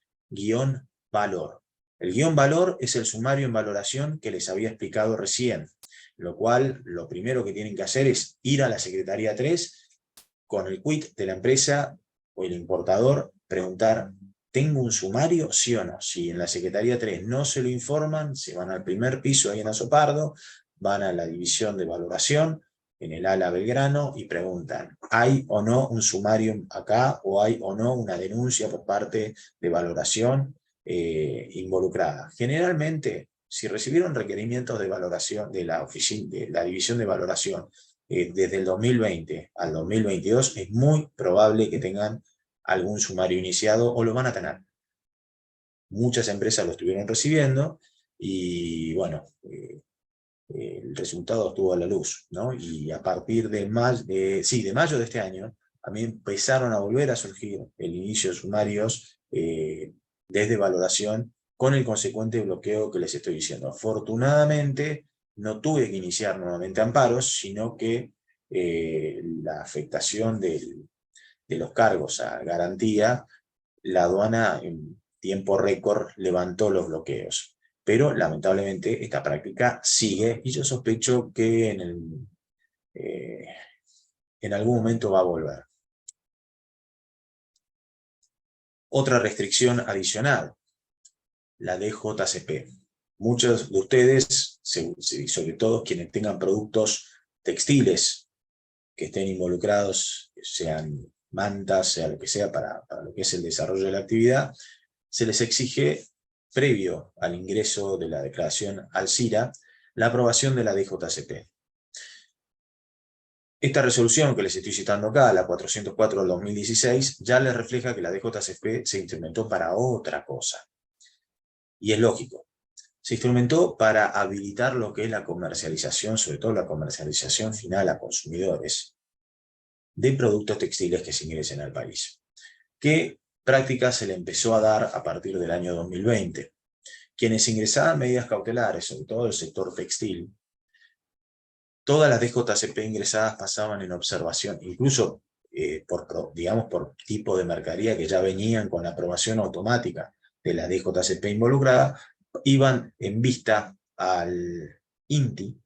_valor. El _valor es el sumario en valoración que les había explicado recién. Lo cual, lo primero que tienen que hacer es ir a la Secretaría 3 con el quit de la empresa o el importador, preguntar, ¿tengo un sumario? ¿Sí o no? Si en la Secretaría 3 no se lo informan, se van al primer piso ahí en Azopardo, van a la división de valoración, en el ala Belgrano, y preguntan, ¿hay o no un sumario acá? ¿O hay o no una denuncia por parte de valoración involucrada? Generalmente, si recibieron requerimientos de valoración de la oficina, de la división de valoración, desde el 2020 al 2022, es muy probable que tengan algún sumario iniciado o lo van a tener. Muchas empresas lo estuvieron recibiendo y bueno, el resultado estuvo a la luz, ¿no? Y a partir de mayo de este año, a mí empezaron a volver a surgir el inicio de sumarios desde valoración, con el consecuente bloqueo que les estoy diciendo. Afortunadamente, no tuve que iniciar nuevamente amparos, sino que la afectación de los cargos a garantía, la aduana en tiempo récord levantó los bloqueos. Pero lamentablemente esta práctica sigue y yo sospecho que en algún momento va a volver. Otra restricción adicional, la DJCP. Muchos de ustedes, sobre todo quienes tengan productos textiles que estén involucrados, sean mantas, sea lo que sea, para lo que es el desarrollo de la actividad, se les exige, previo al ingreso de la declaración al CIRA, la aprobación de la DJCP. Esta resolución que les estoy citando acá, la 404 del 2016, ya les refleja que la DJCP se instrumentó para otra cosa. Y es lógico. Se instrumentó para habilitar lo que es la comercialización, sobre todo la comercialización final a consumidores, de productos textiles que se ingresen al país. ¿Qué práctica se le empezó a dar a partir del año 2020? Quienes ingresaban medidas cautelares, sobre todo el sector textil, todas las DJCP ingresadas pasaban en observación, incluso por tipo de mercadería que ya venían con la aprobación automática de la DJCP involucrada, iban en vista al INTI,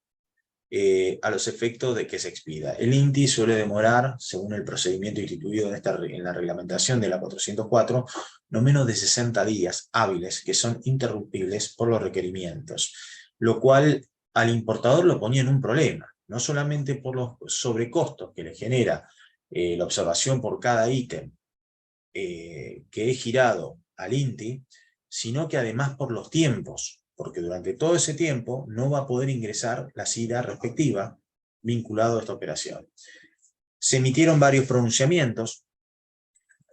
a los efectos de que se expida. El INTI suele demorar, según el procedimiento instituido en la reglamentación de la 404, no menos de 60 días hábiles, que son interrumpibles por los requerimientos, lo cual al importador lo ponía en un problema, no solamente por los sobrecostos que le genera la observación por cada ítem que es girado al INTI, sino que además por los tiempos, porque durante todo ese tiempo no va a poder ingresar la CIRA respectiva vinculado a esta operación. Se emitieron varios pronunciamientos,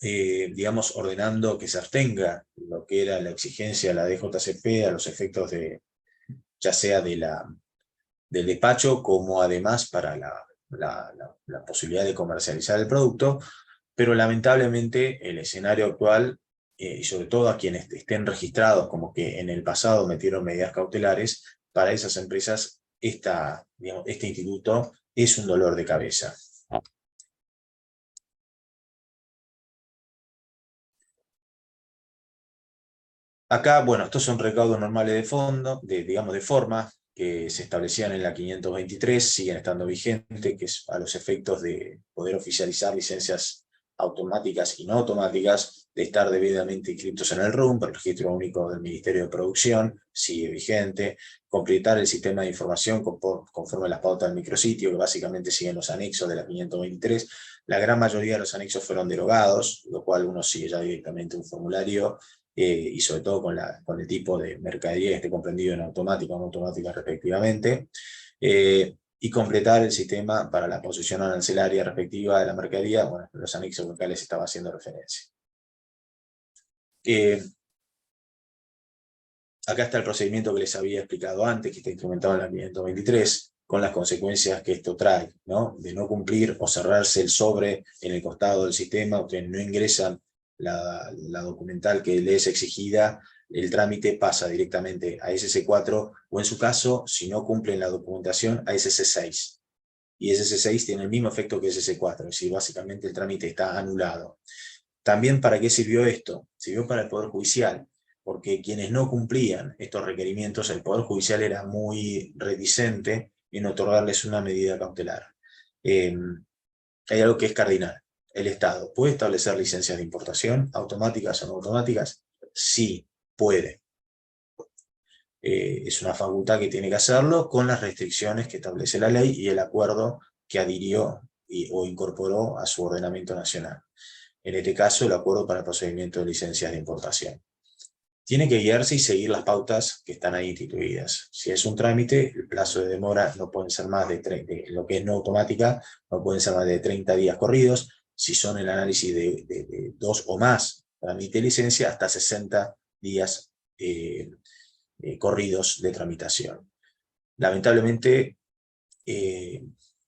digamos, ordenando que se abstenga lo que era la exigencia de la DJCP a los efectos de, ya sea del despacho, como además para la posibilidad de comercializar el producto, pero lamentablemente el escenario actual, y sobre todo a quienes estén registrados como que en el pasado metieron medidas cautelares, para esas empresas este instituto es un dolor de cabeza. Acá, bueno, estos son recaudos normales de fondo, digamos de forma, que se establecían en la 523, siguen estando vigentes, que es a los efectos de poder oficializar licencias automáticas y no automáticas, de estar debidamente inscritos en el RUM, el Registro Único del Ministerio de Producción, sigue vigente, completar el sistema de información conforme a las pautas del micrositio, que básicamente siguen los anexos de la 523. La gran mayoría de los anexos fueron derogados, lo cual uno sigue ya directamente un formulario, y sobre todo con el tipo de mercadería que esté comprendido en automática o no automática respectivamente, y completar el sistema para la posición arancelaria respectiva de la mercadería. Bueno, los anexos locales estaba haciendo referencia. Acá está el procedimiento que les había explicado antes, que está instrumentado en la 523, con las consecuencias que esto trae, ¿no? De no cumplir o cerrarse el sobre en el costado del sistema, ustedes no ingresan la documental que le es exigida, el trámite pasa directamente a SC4, o en su caso, si no cumplen la documentación, a SC6. Y SC6 tiene el mismo efecto que SC4, es decir, básicamente el trámite está anulado. También, ¿para qué sirvió esto? Sirvió para el Poder Judicial, porque quienes no cumplían estos requerimientos, el Poder Judicial era muy reticente en otorgarles una medida cautelar. Hay algo que es cardinal. ¿El Estado puede establecer licencias de importación, automáticas o no automáticas? Sí, puede. Es una facultad que tiene que hacerlo con las restricciones que establece la ley y el acuerdo que adhirió o incorporó a su ordenamiento nacional. En este caso, el acuerdo para el procedimiento de licencias de importación. Tiene que guiarse y seguir las pautas que están ahí instituidas. Si es un trámite, el plazo de demora no pueden ser más de lo que es no automática, no pueden ser más de 30 días corridos. Si son el análisis de 2 o más trámite de licencia, hasta 60 días corridos de tramitación. Lamentablemente,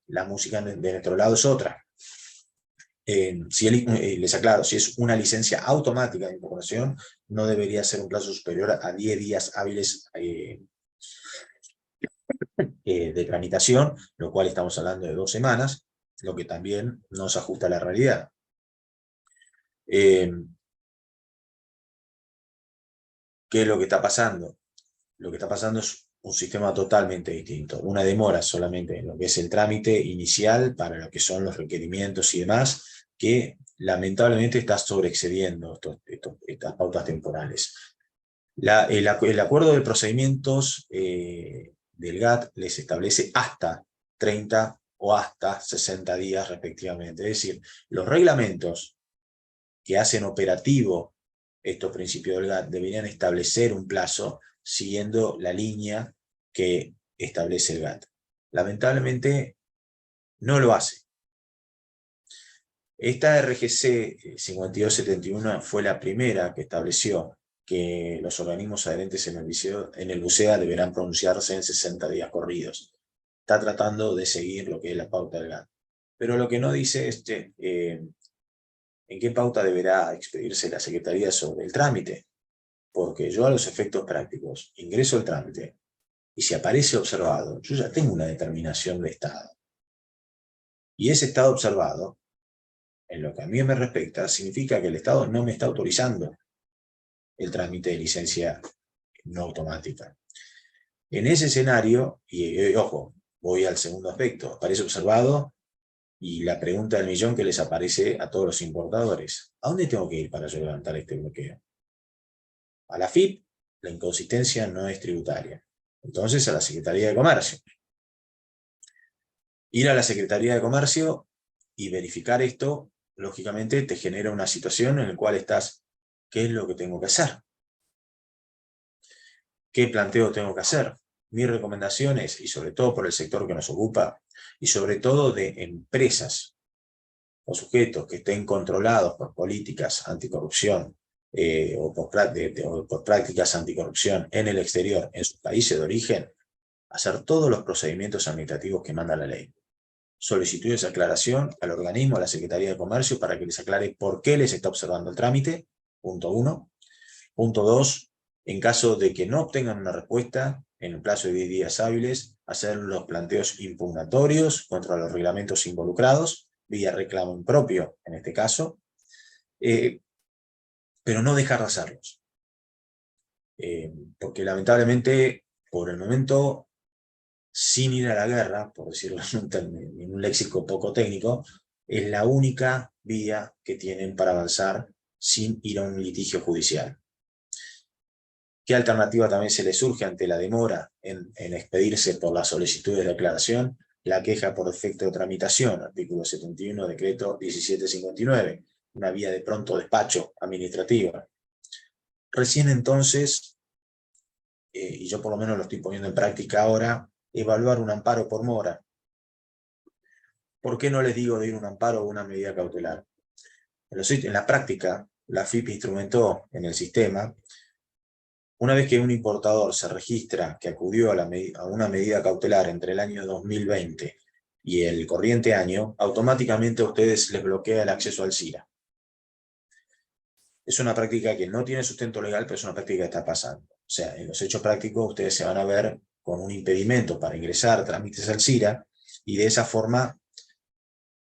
la música de nuestro lado es otra. Les aclaro, si es una licencia automática de importación, no debería ser un plazo superior a 10 días hábiles de tramitación, lo cual estamos hablando de 2 semanas, lo que también no se ajusta a la realidad. ¿Qué es lo que está pasando? Lo que está pasando es un sistema totalmente distinto, una demora solamente en lo que es el trámite inicial para lo que son los requerimientos y demás, que lamentablemente está sobreexcediendo estas pautas temporales. El acuerdo de procedimientos del GATT les establece hasta 30 o hasta 60 días respectivamente. Es decir, los reglamentos que hacen operativo estos principios del GATT deberían establecer un plazo siguiendo la línea que establece el GATT. Lamentablemente no lo hace. Esta RGC 5271 fue la primera que estableció que los organismos adherentes en el BUCEA deberán pronunciarse en 60 días corridos. Está tratando de seguir lo que es la pauta del GATT. Pero lo que no dice es en qué pauta deberá expedirse la Secretaría sobre el trámite. Porque yo a los efectos prácticos ingreso el trámite y si aparece observado, yo ya tengo una determinación de estado. Y ese estado observado, en lo que a mí me respecta, significa que el Estado no me está autorizando el trámite de licencia no automática. En ese escenario, y ojo, voy al segundo aspecto, aparece observado y la pregunta del millón que les aparece a todos los importadores. ¿A dónde tengo que ir para yo levantar este bloqueo? A la FIP, la inconsistencia no es tributaria. Entonces a la Secretaría de Comercio. Ir a la Secretaría de Comercio y verificar esto, lógicamente te genera una situación en la cual estás, ¿qué es lo que tengo que hacer? ¿Qué planteo tengo que hacer? Mis recomendaciones, y sobre todo por el sector que nos ocupa, y sobre todo de empresas o sujetos que estén controlados por políticas anticorrupción o por prácticas anticorrupción en el exterior, en sus países de origen, hacer todos los procedimientos administrativos que manda la ley. Solicitudes de aclaración al organismo, a la Secretaría de Comercio, para que les aclare por qué les está observando el trámite, punto 1. Punto 2, en caso de que no obtengan una respuesta en el plazo de 10 días hábiles, hacer los planteos impugnatorios contra los reglamentos involucrados, vía reclamo impropio en este caso, pero no dejar de hacerlos. Porque lamentablemente, por el momento, sin ir a la guerra, por decirlo en un léxico poco técnico, es la única vía que tienen para avanzar sin ir a un litigio judicial. ¿Qué alternativa también se le surge ante la demora en expedirse por las solicitudes de aclaración? La queja por defecto de tramitación, artículo 71, decreto 1759, una vía de pronto despacho administrativa. Recién entonces, y yo por lo menos lo estoy poniendo en práctica ahora, evaluar un amparo por mora. ¿Por qué no les digo de ir a un amparo o una medida cautelar? En la práctica, la FIP instrumentó en el sistema. Una vez que un importador se registra que acudió a una medida cautelar entre el año 2020 y el corriente año, automáticamente a ustedes les bloquea el acceso al CIRA. Es una práctica que no tiene sustento legal, pero es una práctica que está pasando. O sea, en los hechos prácticos ustedes se van a ver con un impedimento para ingresar trámites al CIRA y de esa forma,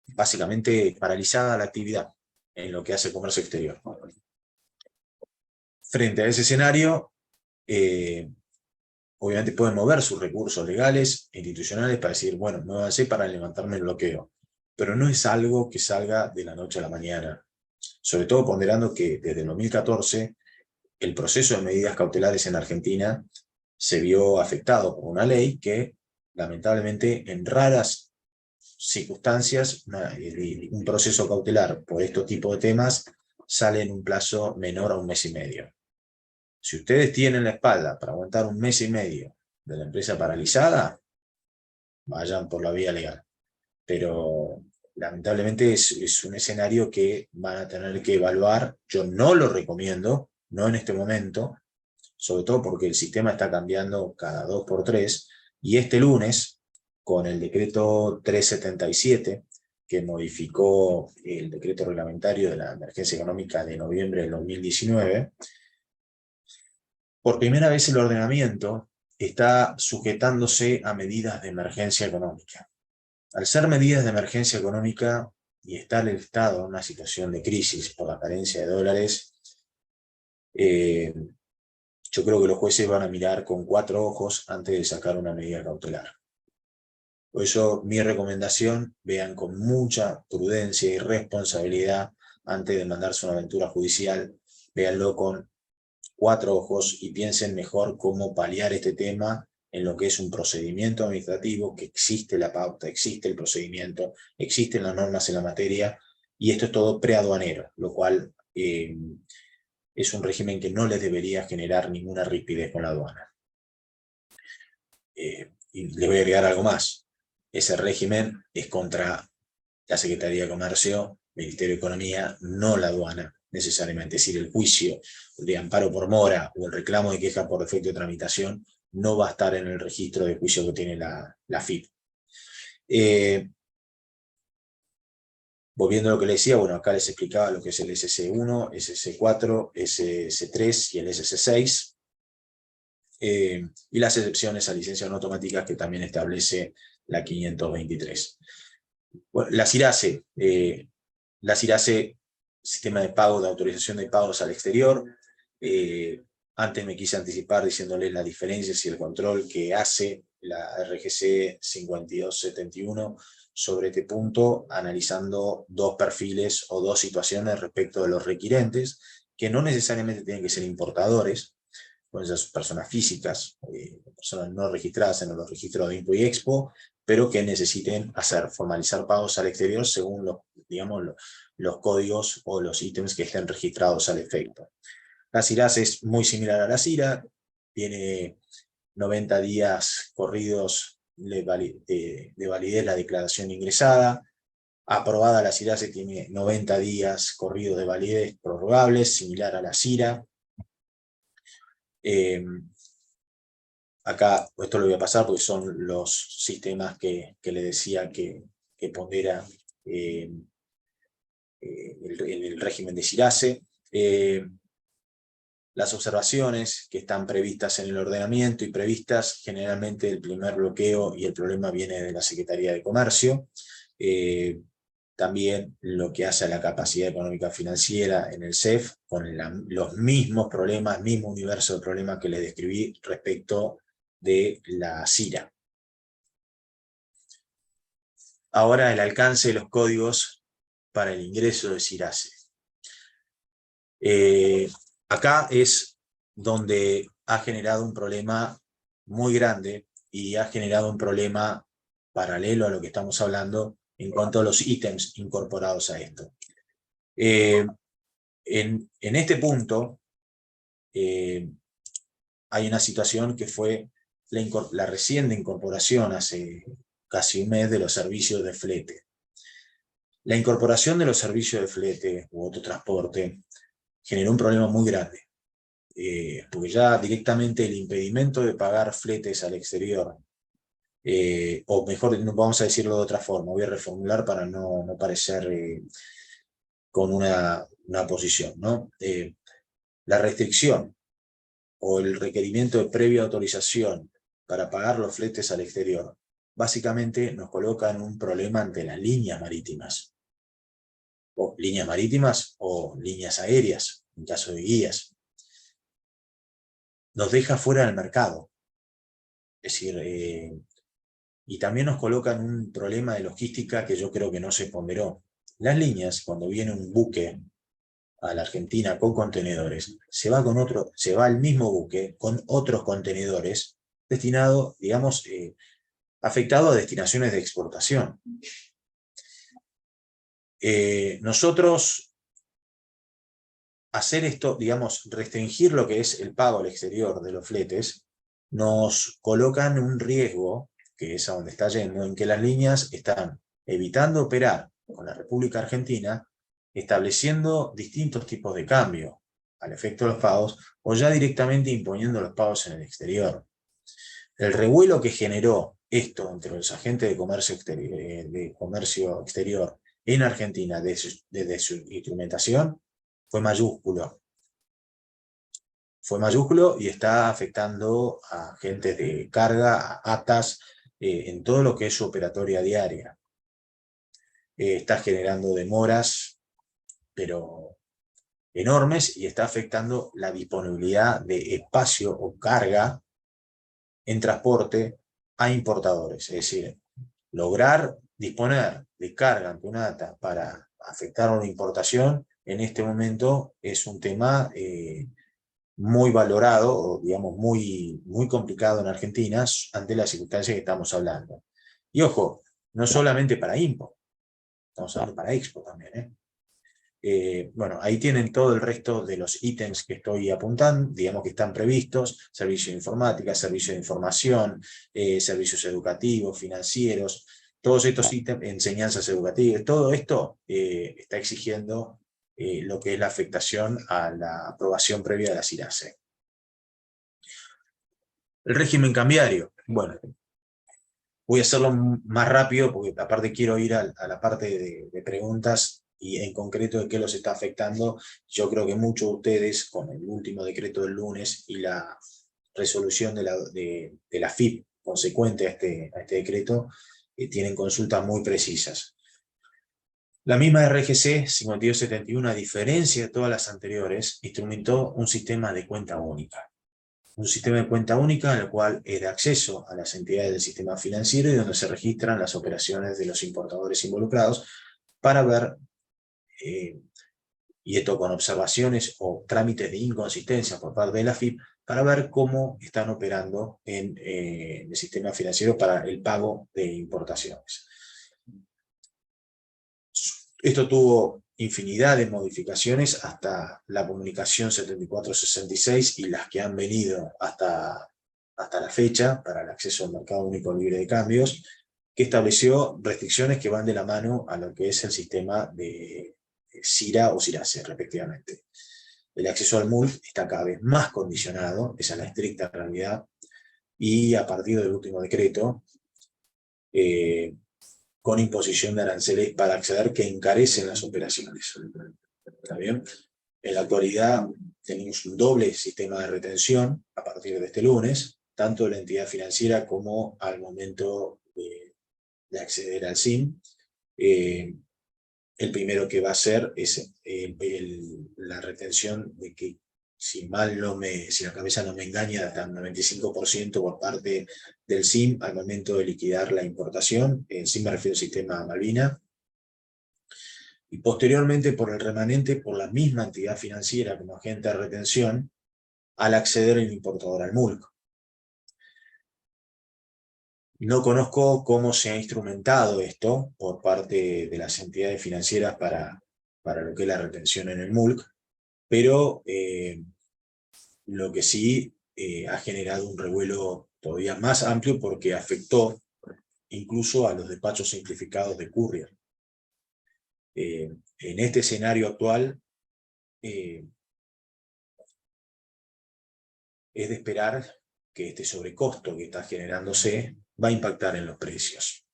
básicamente, paralizada la actividad en lo que hace comercio exterior. Frente a ese escenario, obviamente pueden mover sus recursos legales e institucionales para decir, bueno, me voy a hacer para levantarme el bloqueo. Pero no es algo que salga de la noche a la mañana. Sobre todo ponderando que desde el 2014 el proceso de medidas cautelares en Argentina se vio afectado por una ley que, lamentablemente, en raras circunstancias, un proceso cautelar por este tipo de temas sale en un plazo menor a 1 mes y medio. Si ustedes tienen la espalda para aguantar 1 mes y medio de la empresa paralizada, vayan por la vía legal. Pero lamentablemente es un escenario que van a tener que evaluar. Yo no lo recomiendo, no en este momento, sobre todo porque el sistema está cambiando cada 2 por 3, y este lunes, con el decreto 377, que modificó el decreto reglamentario de la emergencia económica de noviembre del 2019, por primera vez el ordenamiento está sujetándose a medidas de emergencia económica. Al ser medidas de emergencia económica y estar el Estado en una situación de crisis por la carencia de dólares, yo creo que los jueces van a mirar con 4 ojos antes de sacar una medida cautelar. Por eso mi recomendación, vean con mucha prudencia y responsabilidad antes de mandarse una aventura judicial, véanlo con 4 ojos y piensen mejor cómo paliar este tema en lo que es un procedimiento administrativo, que existe la pauta, existe el procedimiento, existen las normas en la materia, y esto es todo preaduanero, lo cual es un régimen que no les debería generar ninguna rigidez con la aduana. Y les voy a agregar algo más. Ese régimen es contra la Secretaría de Comercio, Ministerio de Economía, no la aduana necesariamente. Es decir, el juicio de amparo por mora o el reclamo de queja por defecto de tramitación no va a estar en el registro de juicio que tiene la FIP. Volviendo a lo que les decía, bueno, acá les explicaba lo que es el SC1, SC4, SC3 y el SC6. Y las excepciones a licencias no automáticas que también establece la 523. Bueno, la CIRASE, sistema de pago, de autorización de pagos al exterior. Antes me quise anticipar diciéndoles las diferencias y el control que hace la RGC 5271 sobre este punto, analizando 2 perfiles o 2 situaciones respecto de los requirentes, que no necesariamente tienen que ser importadores, pueden ser personas físicas, personas no registradas en los registros de INPO y EXPO, pero que necesiten formalizar pagos al exterior según los códigos o los ítems que estén registrados al efecto. La CIRAS es muy similar a la CIRA, tiene 90 días corridos de validez la declaración ingresada. Aprobada la CIRAS tiene 90 días corridos de validez prorrogables, similar a la CIRA. Acá, esto lo voy a pasar porque son los sistemas que le decía que pondera en el régimen de CIRASE. Las observaciones que están previstas en el ordenamiento y previstas, generalmente el primer bloqueo y el problema viene de la Secretaría de Comercio. También lo que hace a la capacidad económica financiera en el CEF, con los mismos problemas, mismo universo de problemas que les describí respecto de la CIRA. Ahora el alcance de los códigos para el ingreso de CIRASE. Acá es donde ha generado un problema muy grande y ha generado un problema paralelo a lo que estamos hablando en cuanto a los ítems incorporados a esto. En este punto hay una situación que fue la reciente incorporación hace casi un mes de los servicios de flete. La incorporación de los servicios de flete u autotransporte generó un problema muy grande, porque ya directamente el impedimento de pagar fletes al exterior, o mejor, vamos a decirlo de otra forma, voy a reformular para no parecer con una posición, ¿no? La restricción o el requerimiento de previa autorización para pagar los fletes al exterior, básicamente nos coloca en un problema ante las líneas marítimas, o líneas aéreas, en caso de guías. Nos deja fuera del mercado. Es decir, y también nos colocan un problema de logística que yo creo que no se ponderó. Las líneas, cuando viene un buque a la Argentina con contenedores, se va al mismo buque con otros contenedores destinado, digamos, afectado a destinaciones de exportación. Nosotros hacer esto, digamos, restringir lo que es el pago al exterior de los fletes, nos colocan un riesgo, que es a donde está yendo, en que las líneas están evitando operar con la República Argentina, estableciendo distintos tipos de cambio al efecto de los pagos, o ya directamente imponiendo los pagos en el exterior. El revuelo que generó esto entre los agentes de comercio exterior en Argentina desde su instrumentación fue mayúsculo. Fue mayúsculo y está afectando a agentes de carga, a ATAS, en todo lo que es su operatoria diaria. Está generando demoras, pero enormes, y está afectando la disponibilidad de espacio o carga en transporte a importadores. Es decir, lograr disponer de carga ante una ATA para afectar a una importación en este momento es un tema muy valorado, o digamos muy complicado en Argentina ante las circunstancias que estamos hablando. Y ojo, no solamente para import, estamos hablando para export también. Bueno, ahí tienen todo el resto de los ítems que estoy apuntando, digamos que están previstos: servicio de informática, servicio de información, servicios educativos, financieros, todos estos ítems, enseñanzas educativas, todo esto está exigiendo lo que es la afectación a la aprobación previa de la CIRASE. El régimen cambiario, bueno, voy a hacerlo más rápido porque aparte quiero ir a la parte de preguntas y en concreto de qué los está afectando. Yo creo que muchos de ustedes, con el último decreto del lunes y la resolución de la FIP consecuente a este decreto, tienen consultas muy precisas. La misma RGC 5271, a diferencia de todas las anteriores, instrumentó un sistema de cuenta única. Un sistema de cuenta única en el cual es de acceso a las entidades del sistema financiero y donde se registran las operaciones de los importadores involucrados para ver, y esto con observaciones o trámites de inconsistencia por parte de la FIP, para ver cómo están operando en el sistema financiero para el pago de importaciones. Esto tuvo infinidad de modificaciones hasta la comunicación 7466 y las que han venido hasta la fecha para el acceso al mercado único libre de cambios, que estableció restricciones que van de la mano a lo que es el sistema de CIRA o CIRASE, respectivamente. El acceso al MULC está cada vez más condicionado, esa es la estricta realidad, y a partir del último decreto, con imposición de aranceles para acceder que encarecen las operaciones. ¿Está bien? En la actualidad tenemos un doble sistema de retención a partir de este lunes, tanto de la entidad financiera como al momento de acceder al SIM. El primero que va a hacer es la retención de que, si la cabeza no me engaña, hasta el 95% por parte del SIM al momento de liquidar la importación. El SIM me refiero al sistema Malvina. Y posteriormente por el remanente, por la misma entidad financiera como agente de retención, al acceder el importador al MULC. No conozco cómo se ha instrumentado esto por parte de las entidades financieras para lo que es la retención en el MULC, pero lo que sí ha generado un revuelo todavía más amplio porque afectó incluso a los despachos simplificados de courier. En este escenario actual es de esperar que este sobrecosto que está generándose va a impactar en los precios.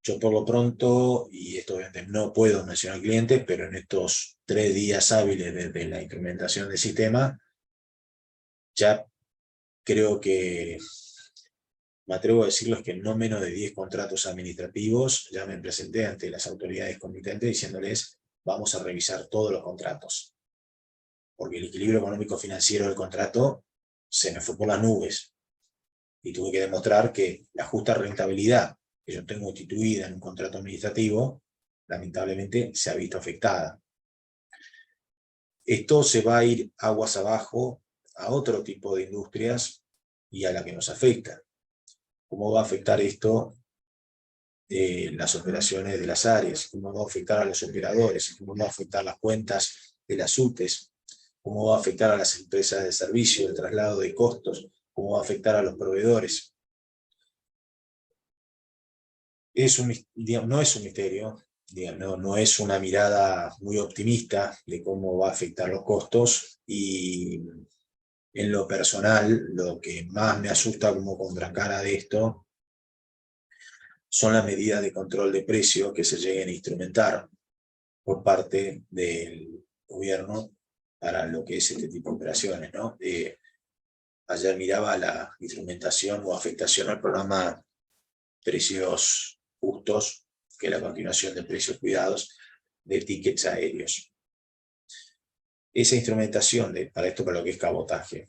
Yo por lo pronto, y esto obviamente no puedo mencionar clientes, pero en estos 3 días hábiles desde la implementación del sistema, ya creo que me atrevo a decirles que no menos de 10 contratos administrativos ya me presenté ante las autoridades competentes diciéndoles: vamos a revisar todos los contratos, porque el equilibrio económico financiero del contrato se me fue por las nubes. y tuve que demostrar que la justa rentabilidad que yo tengo instituida en un contrato administrativo, lamentablemente se ha visto afectada. Esto se va a ir aguas abajo a otro tipo de industrias y a la que nos afecta. ¿Cómo va a afectar esto las operaciones de las áreas? ¿Cómo va a afectar a los operadores? ¿Cómo va a afectar las cuentas de las UTES? ¿Cómo va a afectar a las empresas de servicio, el traslado de costos? ¿Cómo va a afectar a los proveedores? No es un misterio, no es una mirada muy optimista de cómo va a afectar los costos, y en lo personal, lo que más me asusta como contracara de esto son las medidas de control de precio que se lleguen a instrumentar por parte del gobierno para lo que es este tipo de operaciones, ¿no? Ayer miraba la instrumentación o afectación al programa Precios Justos, que es la continuación de Precios Cuidados, de tickets aéreos. Esa instrumentación para lo que es cabotaje,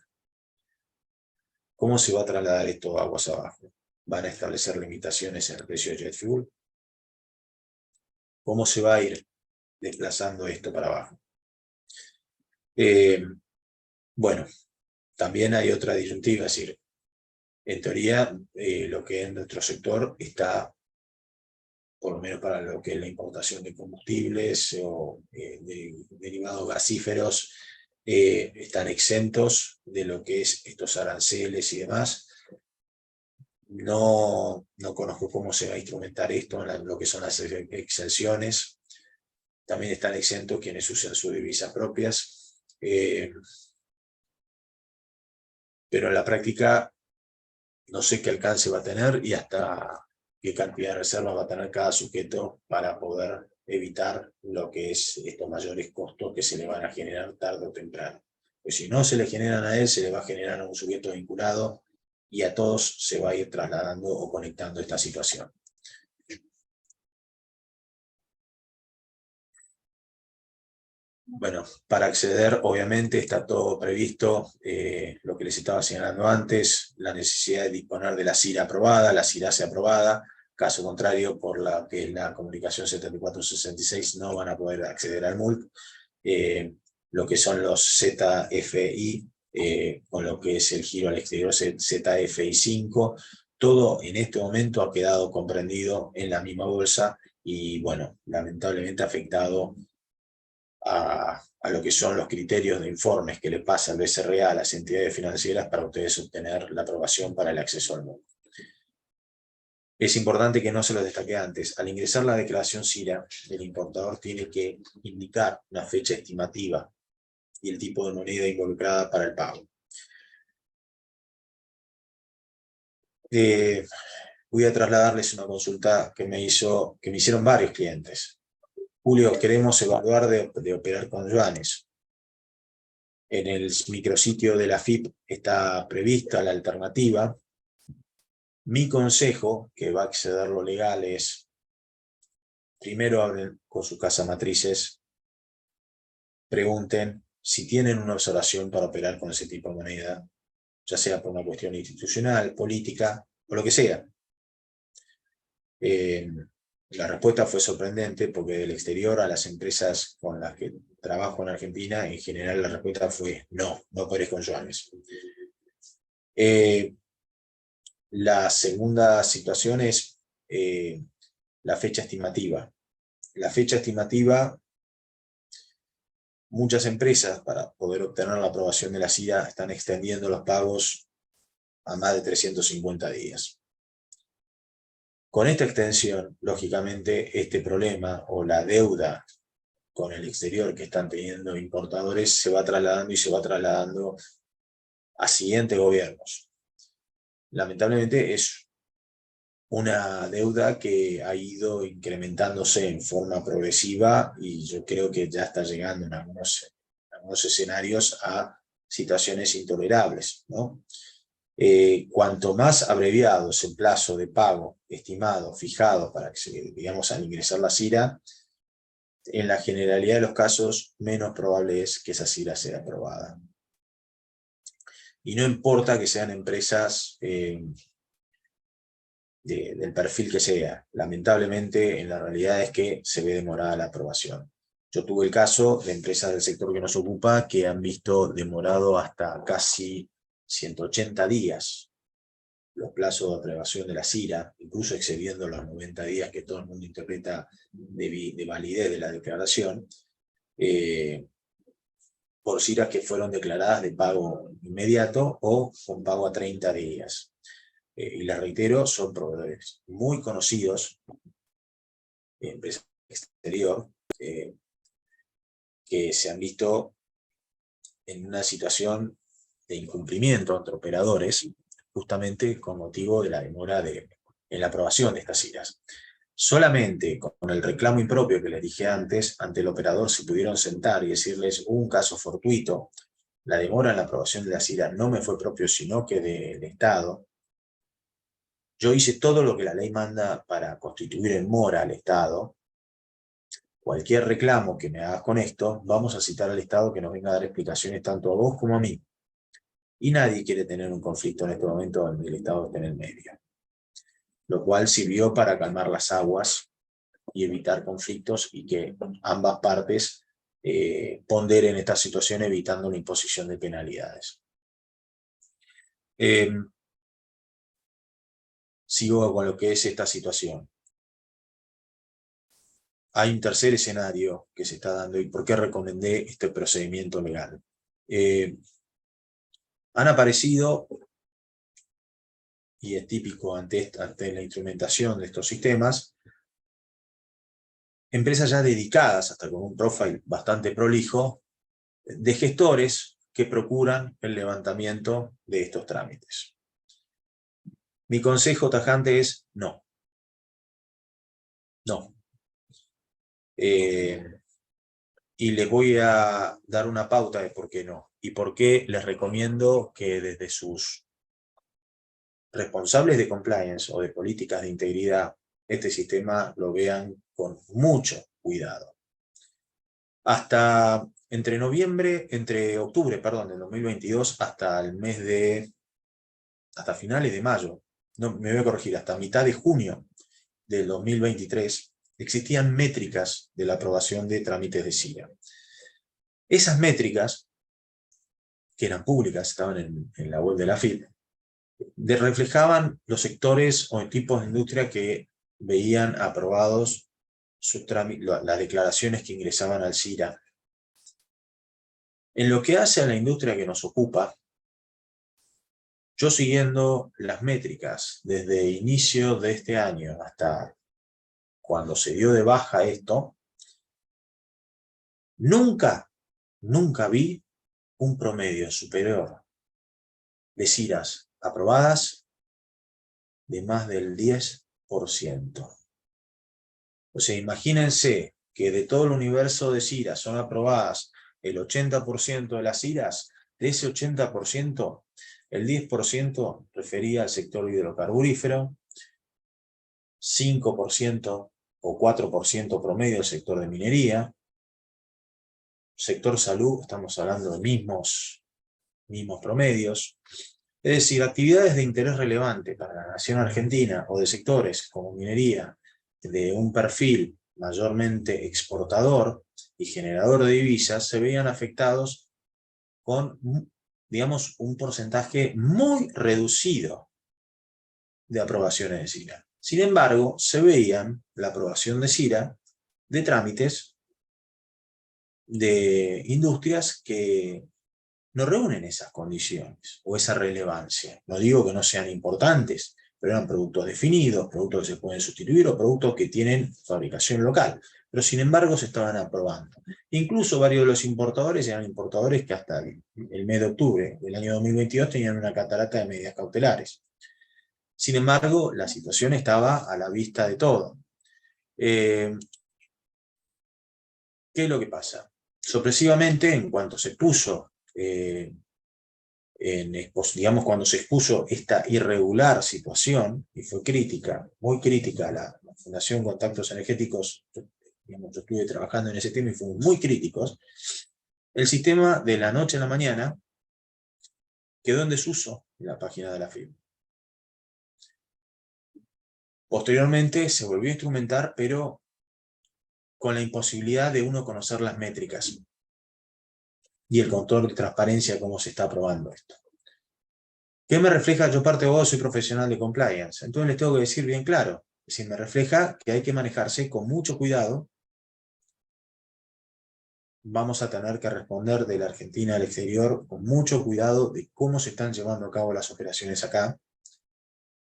¿cómo se va a trasladar esto aguas abajo? ¿Van a establecer limitaciones en el precio de jet fuel? ¿Cómo se va a ir desplazando esto para abajo? Bueno, también hay otra disyuntiva, es decir, en teoría, lo que es nuestro sector está, por lo menos para lo que es la importación de combustibles o derivados gasíferos, están exentos de lo que es estos aranceles y demás. No conozco cómo se va a instrumentar esto en lo que son las exenciones. También están exentos quienes usan sus divisas propias. Pero en la práctica no sé qué alcance va a tener y hasta qué cantidad de reservas va a tener cada sujeto para poder evitar lo que es estos mayores costos que se le van a generar tarde o temprano. Pues si no se le generan a él, se le va a generar a un sujeto vinculado, y a todos se va a ir trasladando o conectando esta situación. Bueno, para acceder, obviamente, está todo previsto, lo que les estaba señalando antes, la necesidad de disponer de la CIRA aprobada, la CIRASE aprobada. Caso contrario, por la que es la comunicación 7466, no van a poder acceder al MULC. Lo que son los ZFI, con lo que es el giro al exterior ZFI 5, todo en este momento ha quedado comprendido en la misma bolsa y, bueno, lamentablemente afectado a lo que son los criterios de informes que le pasa al BCRA a las entidades financieras para ustedes obtener la aprobación para el acceso al MULC. Es importante que no se lo destaque antes. Al ingresar la declaración CIRA, el importador tiene que indicar una fecha estimativa y el tipo de moneda involucrada para el pago. Voy a trasladarles una consulta que me hicieron varios clientes. Julio, queremos evaluar de operar con yuanes. En el micrositio de la FIP está prevista la alternativa. Mi consejo, que va a exceder lo legal, es: primero hablen con su casa matrices, pregunten si tienen una observación para operar con ese tipo de moneda, ya sea por una cuestión institucional, política, o lo que sea. La respuesta fue sorprendente, porque del exterior a las empresas con las que trabajo en Argentina, en general la respuesta fue no operes con yuanes. La segunda situación es la fecha estimativa. La fecha estimativa, muchas empresas, para poder obtener la aprobación de la CIRA, están extendiendo los pagos a más de 350 días. Con esta extensión, lógicamente, este problema o la deuda con el exterior que están teniendo importadores se va trasladando a siguientes gobiernos. Lamentablemente es una deuda que ha ido incrementándose en forma progresiva, y yo creo que ya está llegando en algunos escenarios a situaciones intolerables, ¿no? Cuanto más abreviado es el plazo de pago estimado, fijado, para que digamos, al ingresar la CIRA, en la generalidad de los casos, menos probable es que esa CIRA sea aprobada. y no importa que sean empresas del perfil que sea. Lamentablemente, en la realidad es que se ve demorada la aprobación. Yo tuve el caso de empresas del sector que nos ocupa que han visto demorado hasta casi 180 días los plazos de aprobación de la CIRA, incluso excediendo los 90 días que todo el mundo interpreta de validez de la declaración, por CIRAs que fueron declaradas de pago inmediato o con pago a 30 días. Y les reitero, son proveedores muy conocidos, empresas exterior, que se han visto en una situación de incumplimiento entre operadores, justamente con motivo de la demora en la aprobación de estas CIRAs. Solamente con el reclamo impropio que les dije antes, ante el operador se pudieron sentar y decirles un caso fortuito, la demora en la aprobación de la CIRA no me fue propio, sino que del Estado. Yo hice todo lo que la ley manda para constituir en mora al Estado. Cualquier reclamo que me hagas con esto, vamos a citar al Estado que nos venga a dar explicaciones tanto a vos como a mí. Y nadie quiere tener un conflicto en este momento donde el Estado esté en el medio. Lo cual sirvió para calmar las aguas y evitar conflictos y que ambas partes ponderen esta situación evitando la imposición de penalidades. Sigo con lo que es esta situación. Hay un tercer escenario que se está dando y por qué recomendé este procedimiento legal. Han aparecido, y es típico ante la instrumentación de estos sistemas, empresas ya dedicadas, hasta con un profile bastante prolijo, de gestores que procuran el levantamiento de estos trámites. Mi consejo tajante es no. No. Y les voy a dar una pauta de por qué no. Y por qué les recomiendo que desde sus responsables de compliance o de políticas de integridad, este sistema lo vean con mucho cuidado. Entre octubre, del 2022 hasta finales de mayo, no, me voy a corregir, hasta mitad de junio del 2023, existían métricas de la aprobación de trámites de CIRA. Esas métricas, que eran públicas, estaban en la web de la AFIP, reflejaban los sectores o tipos de industria que veían aprobados las declaraciones que ingresaban al CIRA. En lo que hace a la industria que nos ocupa, yo siguiendo las métricas desde inicio de este año hasta cuando se dio de baja esto, nunca vi un promedio superior de CIRAs aprobadas de más del 10%. O sea, imagínense que de todo el universo de CIRAs son aprobadas el 80% de las CIRAs, de ese 80%, el 10% refería al sector hidrocarburífero, 5% o 4% promedio al sector de minería, sector salud, estamos hablando de mismos promedios. Es decir, actividades de interés relevante para la nación argentina o de sectores como minería, de un perfil mayormente exportador y generador de divisas, se veían afectados con, digamos, un porcentaje muy reducido de aprobaciones de CIRA. Sin embargo, se veían la aprobación de CIRA de trámites de industrias que no reúnen esas condiciones o esa relevancia. No digo que no sean importantes, pero eran productos definidos, productos que se pueden sustituir o productos que tienen fabricación local. Pero sin embargo se estaban aprobando. Incluso varios de los importadores eran importadores que hasta el mes de octubre del año 2022 tenían una catarata de medidas cautelares. Sin embargo, la situación estaba a la vista de todo. ¿Qué es lo que pasa? Sorpresivamente, en cuanto se puso digamos, cuando se expuso esta irregular situación, y fue crítica, muy crítica, la Fundación Contactos Energéticos, digamos, yo estuve trabajando en ese tema y fuimos muy críticos, el sistema de la noche a la mañana quedó en desuso en la página de la FIP. Posteriormente se volvió a instrumentar, pero con la imposibilidad de uno conocer las métricas y el control de transparencia de cómo se está aprobando esto. ¿Qué me refleja? Yo parte de vos, soy profesional de compliance, entonces les tengo que decir bien claro, es decir, me refleja que hay que manejarse con mucho cuidado. Vamos a tener que responder de la Argentina al exterior con mucho cuidado de cómo se están llevando a cabo las operaciones acá,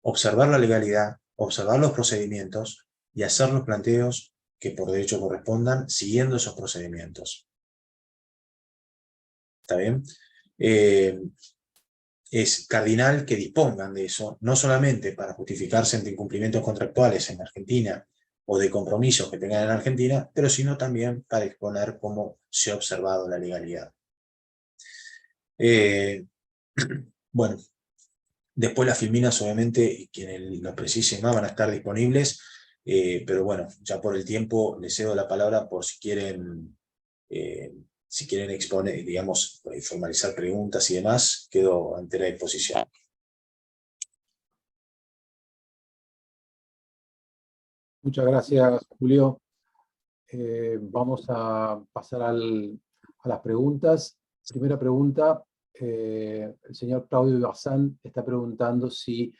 observar la legalidad, observar los procedimientos y hacer los planteos que por derecho correspondan siguiendo esos procedimientos. ¿Está bien? Es cardinal que dispongan de eso, no solamente para justificarse ante incumplimientos contractuales en Argentina o de compromisos que tengan en Argentina, pero sino también para exponer cómo se ha observado la legalidad. Bueno, después las filminas, obviamente, quienes lo precisen más van a estar disponibles, pero bueno, ya por el tiempo les cedo la palabra por si quieren exponer, digamos, formalizar preguntas y demás, quedo a entera disposición. Muchas gracias, Julio. Vamos a pasar a las preguntas. Primera pregunta, el señor Claudio Bazán está preguntando si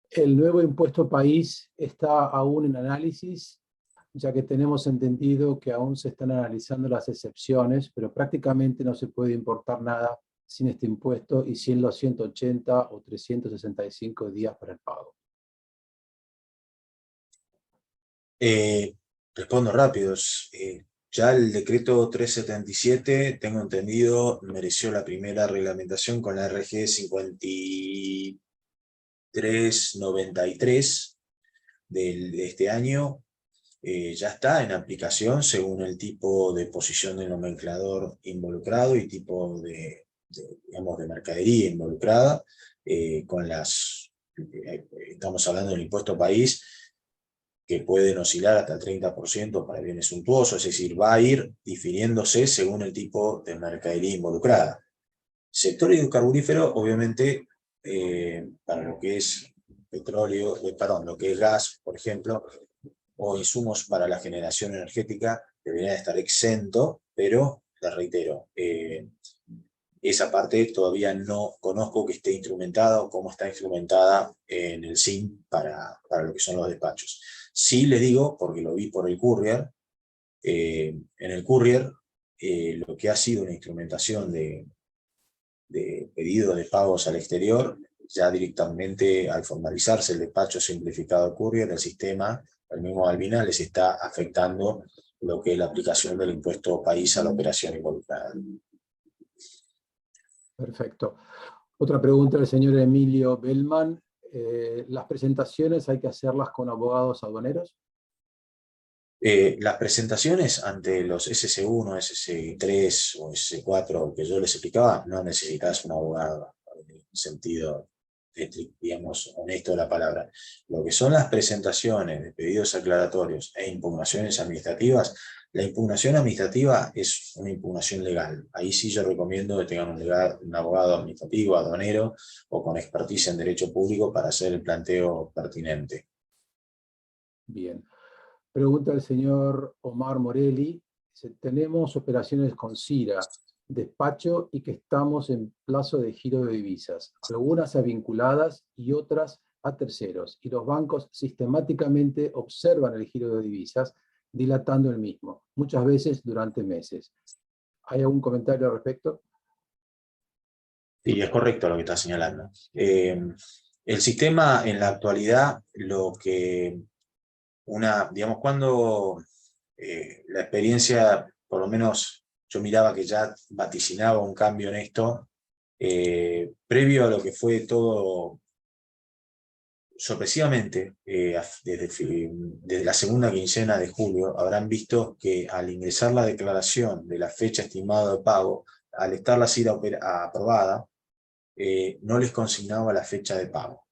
el nuevo impuesto país está aún en análisis, ya que tenemos entendido que aún se están analizando las excepciones, pero prácticamente no se puede importar nada sin este impuesto y sin los 180 o 365 días para el pago. Respondo rápido. Ya el decreto 377, tengo entendido, mereció la primera reglamentación con la RG 5393 de este año. Ya está en aplicación según el tipo de posición del nomenclador involucrado y tipo digamos, de mercadería involucrada, estamos hablando del impuesto país, que pueden oscilar hasta el 30% para bienes suntuosos, es decir, va a ir difiriéndose según el tipo de mercadería involucrada. Sector hidrocarburífero, obviamente, para lo que es petróleo, lo que es gas, por ejemplo, o insumos para la generación energética, deberían estar exento, pero, les reitero, esa parte todavía no conozco que esté instrumentada o cómo está instrumentada en el SIM para lo que son los despachos. Sí les digo, porque lo vi por el Courier, en el Courier lo que ha sido una instrumentación de pedido de pagos al exterior, ya directamente al formalizarse el despacho simplificado Courier, el sistema, el mismo Albina, les está afectando lo que es la aplicación del impuesto país a la operación involucrada. Perfecto. Otra pregunta del señor Emilio Bellman. ¿Las presentaciones hay que hacerlas con abogados aduaneros? Las presentaciones ante los SC1, SC3 o SC4 que yo les explicaba, no necesitas un abogado, en el sentido, digamos, honesto de la palabra. Lo que son las presentaciones de pedidos aclaratorios e impugnaciones administrativas, la impugnación administrativa es una impugnación legal. Ahí sí yo recomiendo que tengan un abogado administrativo, aduanero o con experticia en derecho público para hacer el planteo pertinente. Bien. Pregunta el señor Omar Morelli. Tenemos operaciones con CIRA, despacho y que estamos en plazo de giro de divisas, algunas a vinculadas y otras a terceros, y los bancos sistemáticamente observan el giro de divisas, dilatando el mismo, muchas veces durante meses. ¿Hay algún comentario al respecto? Sí, es correcto lo que está señalando. El sistema en la actualidad, digamos, cuando la experiencia, por lo menos yo miraba que ya vaticinaba un cambio en esto, previo a lo que fue todo sorpresivamente, desde la segunda quincena de julio, habrán visto que al ingresar la declaración de la fecha estimada de pago, al estar la CIRA aprobada, no les consignaba la fecha de pago.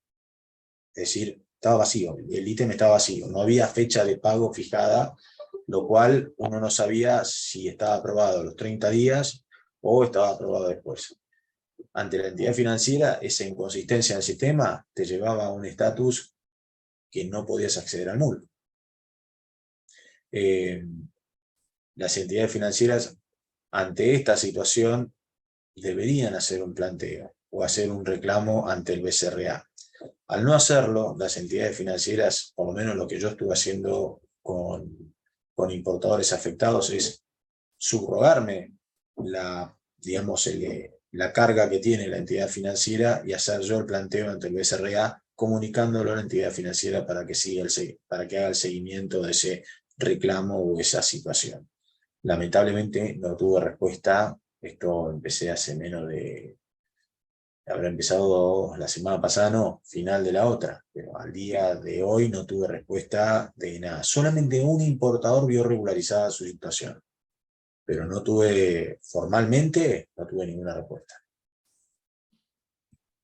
Es decir, estaba vacío, el ítem estaba vacío, no había fecha de pago fijada, lo cual uno no sabía si estaba aprobado a los 30 días o estaba aprobado después. ante la entidad financiera, esa inconsistencia del sistema te llevaba a un estatus que no podías acceder al MUL. Las entidades financieras, ante esta situación, deberían hacer un planteo o hacer un reclamo ante el BCRA. Al no hacerlo, las entidades financieras, por lo menos lo que yo estuve haciendo con importadores afectados, es subrogarme la carga que tiene la entidad financiera y hacer yo el planteo ante el BCRA, comunicándolo a la entidad financiera para que haga el seguimiento de ese reclamo o esa situación. Lamentablemente no tuve respuesta. Esto empecé hace menos de... Habrá empezado la semana pasada, no, final de la otra, pero al día de hoy no tuve respuesta de nada. Solamente un importador vio regularizada su situación, pero no tuve, formalmente, no tuve ninguna respuesta.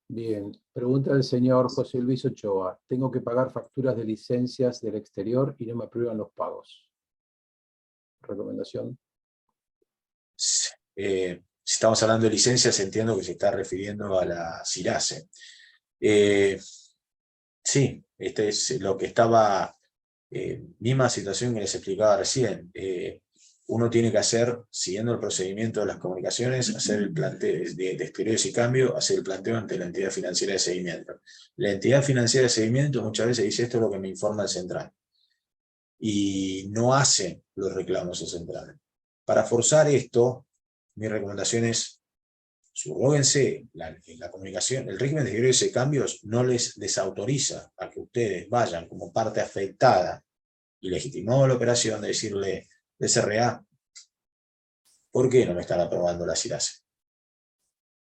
Bien, pregunta del señor José Luis Ochoa. Tengo que pagar facturas de licencias del exterior y no me aprueban los pagos. ¿Recomendación? Si estamos hablando de licencias, entiendo que se está refiriendo a la CIRASE. Sí, este es lo que estaba, misma situación que les explicaba recién. Uno tiene que hacer, siguiendo el procedimiento de las comunicaciones, hacer el planteo de exteriores y cambio, hacer el planteo ante la entidad financiera de seguimiento. La entidad financiera de seguimiento muchas veces dice: esto es lo que me informa el central, y no hace los reclamos el central. Para forzar esto, mi recomendación es: subróguense la comunicación. El régimen de exteriores y cambios no les desautoriza a que ustedes vayan como parte afectada y legitimado la operación de decirle: BCRA, ¿por qué no me están aprobando la CIRASE?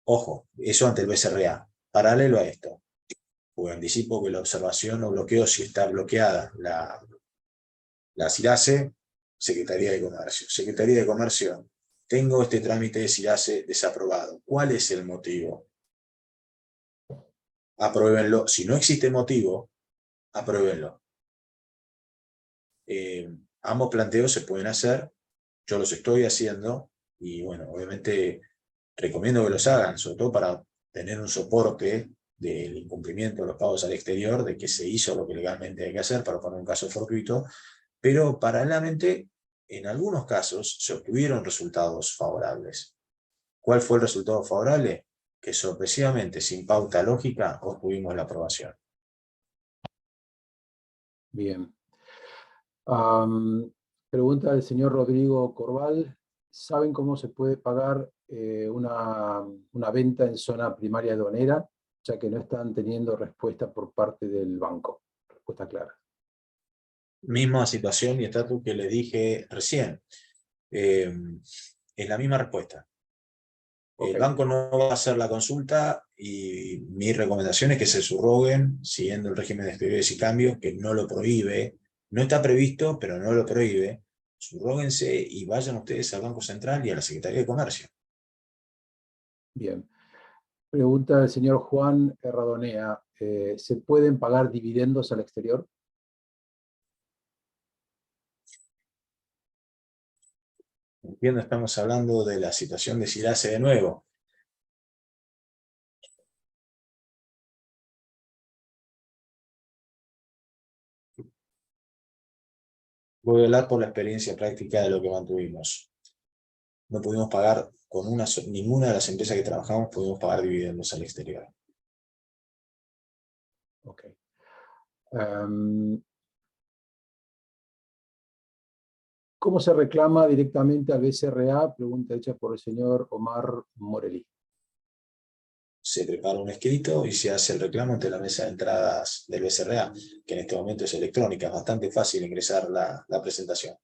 Ojo, eso ante el BCRA. Paralelo a esto, porque anticipo que la observación o bloqueo, si está bloqueada la CIRASE, Secretaría de Comercio. Secretaría de Comercio, tengo este trámite de CIRASE desaprobado. ¿Cuál es el motivo? Apruébenlo. Si no existe motivo, apruébenlo. Ambos planteos se pueden hacer, yo los estoy haciendo, y bueno, obviamente recomiendo que los hagan, sobre todo para tener un soporte del incumplimiento de los pagos al exterior, de que se hizo lo que legalmente hay que hacer, para poner un caso fortuito, pero paralelamente, en algunos casos, se obtuvieron resultados favorables. ¿Cuál fue el resultado favorable? Que sorpresivamente, sin pauta lógica, obtuvimos la aprobación. Bien. Pregunta del señor Rodrigo Corval. ¿Saben cómo se puede pagar una venta en zona primaria aduanera, ya que no están teniendo respuesta por parte del banco? Respuesta clara. Misma situación y estatus que les dije recién. Es la misma respuesta. Okay. El banco no va a hacer la consulta, y mi recomendación es que se subroguen siguiendo el régimen de exteriores y cambios, que no lo prohíbe. No está previsto, pero no lo prohíbe. Subróguense y vayan ustedes al Banco Central y a la Secretaría de Comercio. Bien. Pregunta del señor Juan Radonea. ¿Se pueden pagar dividendos al exterior? Entiendo, estamos hablando de la situación de CIRASE de nuevo. Voy a hablar por la experiencia práctica de lo que mantuvimos. No pudimos pagar, ninguna de las empresas que trabajamos pudimos pagar dividendos al exterior. Ok. ¿Cómo se reclama directamente al BCRA? Pregunta hecha por el señor Omar Morelli. Se prepara un escrito y se hace el reclamo ante la mesa de entradas del BCRA, que en este momento es electrónica. Es bastante fácil ingresar la presentación.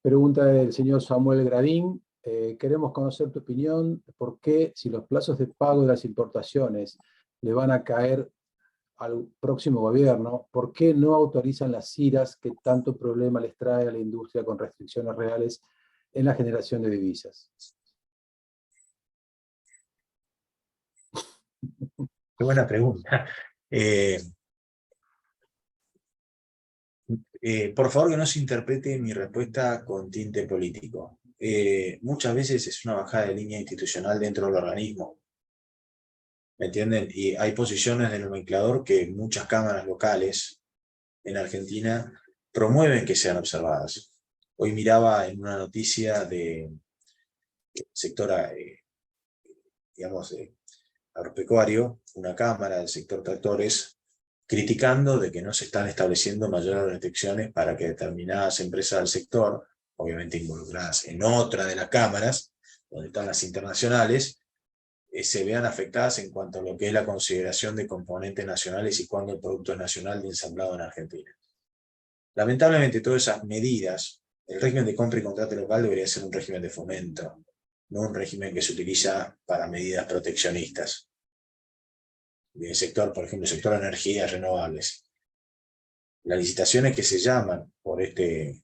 Pregunta del señor Samuel Gradín. Queremos conocer tu opinión de por qué, si los plazos de pago de las importaciones le van a caer al próximo gobierno, ¿por qué no autorizan las CIRAS que tanto problema les trae a la industria con restricciones reales en la generación de divisas? Qué buena pregunta. Por favor, que no se interprete mi respuesta con tinte político. muchas veces es una bajada de línea institucional dentro del organismo. ¿Me entienden? Y hay posiciones del nomenclador que muchas cámaras locales en Argentina promueven que sean observadas. Hoy miraba en una noticia del sector, digamos, agropecuario, una cámara del sector tractores, criticando de que no se están estableciendo mayores restricciones para que determinadas empresas del sector, obviamente involucradas en otra de las cámaras, donde están las internacionales, se vean afectadas en cuanto a lo que es la consideración de componentes nacionales y cuándo el producto es nacional de ensamblado en Argentina. Lamentablemente todas esas medidas, el régimen de compra y contrato local debería ser un régimen de fomento, no un régimen que se utiliza para medidas proteccionistas. Del sector, por ejemplo, el sector de energías renovables. Las licitaciones que se llaman por este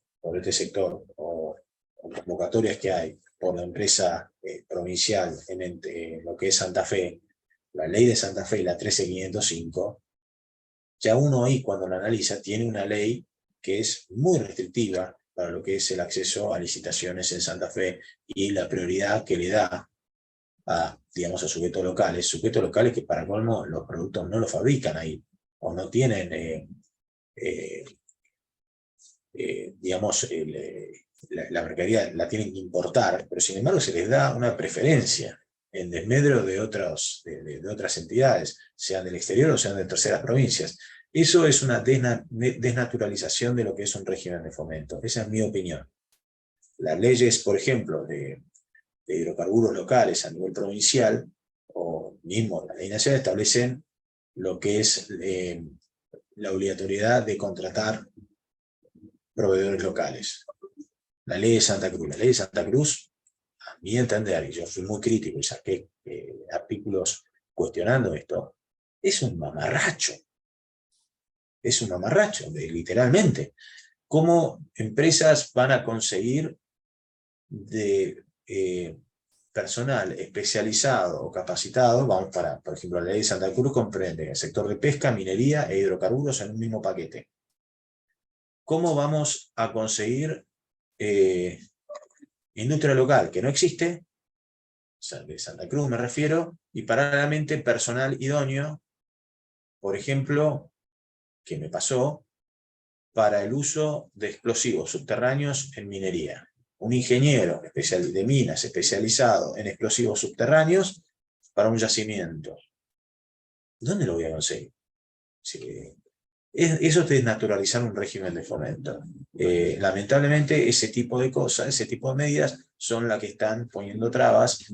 sector o convocatorias que hay por la empresa provincial en lo que es Santa Fe, la ley de Santa Fe y la 13505, ya uno ahí cuando lo analiza tiene una ley que es muy restrictiva para lo que es el acceso a licitaciones en Santa Fe y la prioridad que le da a, digamos, a sujetos locales que para colmo los productos no los fabrican ahí, o no tienen, digamos, la mercadería la tienen que importar, pero sin embargo se les da una preferencia en desmedro de otras entidades, sean del exterior o sean de terceras provincias. Eso es una desnaturalización de lo que es un régimen de fomento. Esa es mi opinión. Las leyes, por ejemplo, de hidrocarburos locales a nivel provincial, o mismo la ley nacional, establecen lo que es la obligatoriedad de contratar proveedores locales. La ley de Santa Cruz. La ley de Santa Cruz, a mi entender, y yo fui muy crítico y saqué artículos cuestionando esto, es un mamarracho. Es un mamarracho, literalmente. ¿Cómo empresas van a conseguir de personal especializado o capacitado? Vamos para, por ejemplo, la ley de Santa Cruz comprende el sector de pesca, minería e hidrocarburos en un mismo paquete. ¿Cómo vamos a conseguir industria local que no existe, de Santa Cruz me refiero, y paralelamente personal idóneo, por ejemplo, que me pasó, para el uso de explosivos subterráneos en minería? Un ingeniero de minas especializado en explosivos subterráneos para un yacimiento. ¿Dónde lo voy a conseguir? Eso es desnaturalizar un régimen de fomento. Lamentablemente ese tipo de cosas, ese tipo de medidas son las que están poniendo trabas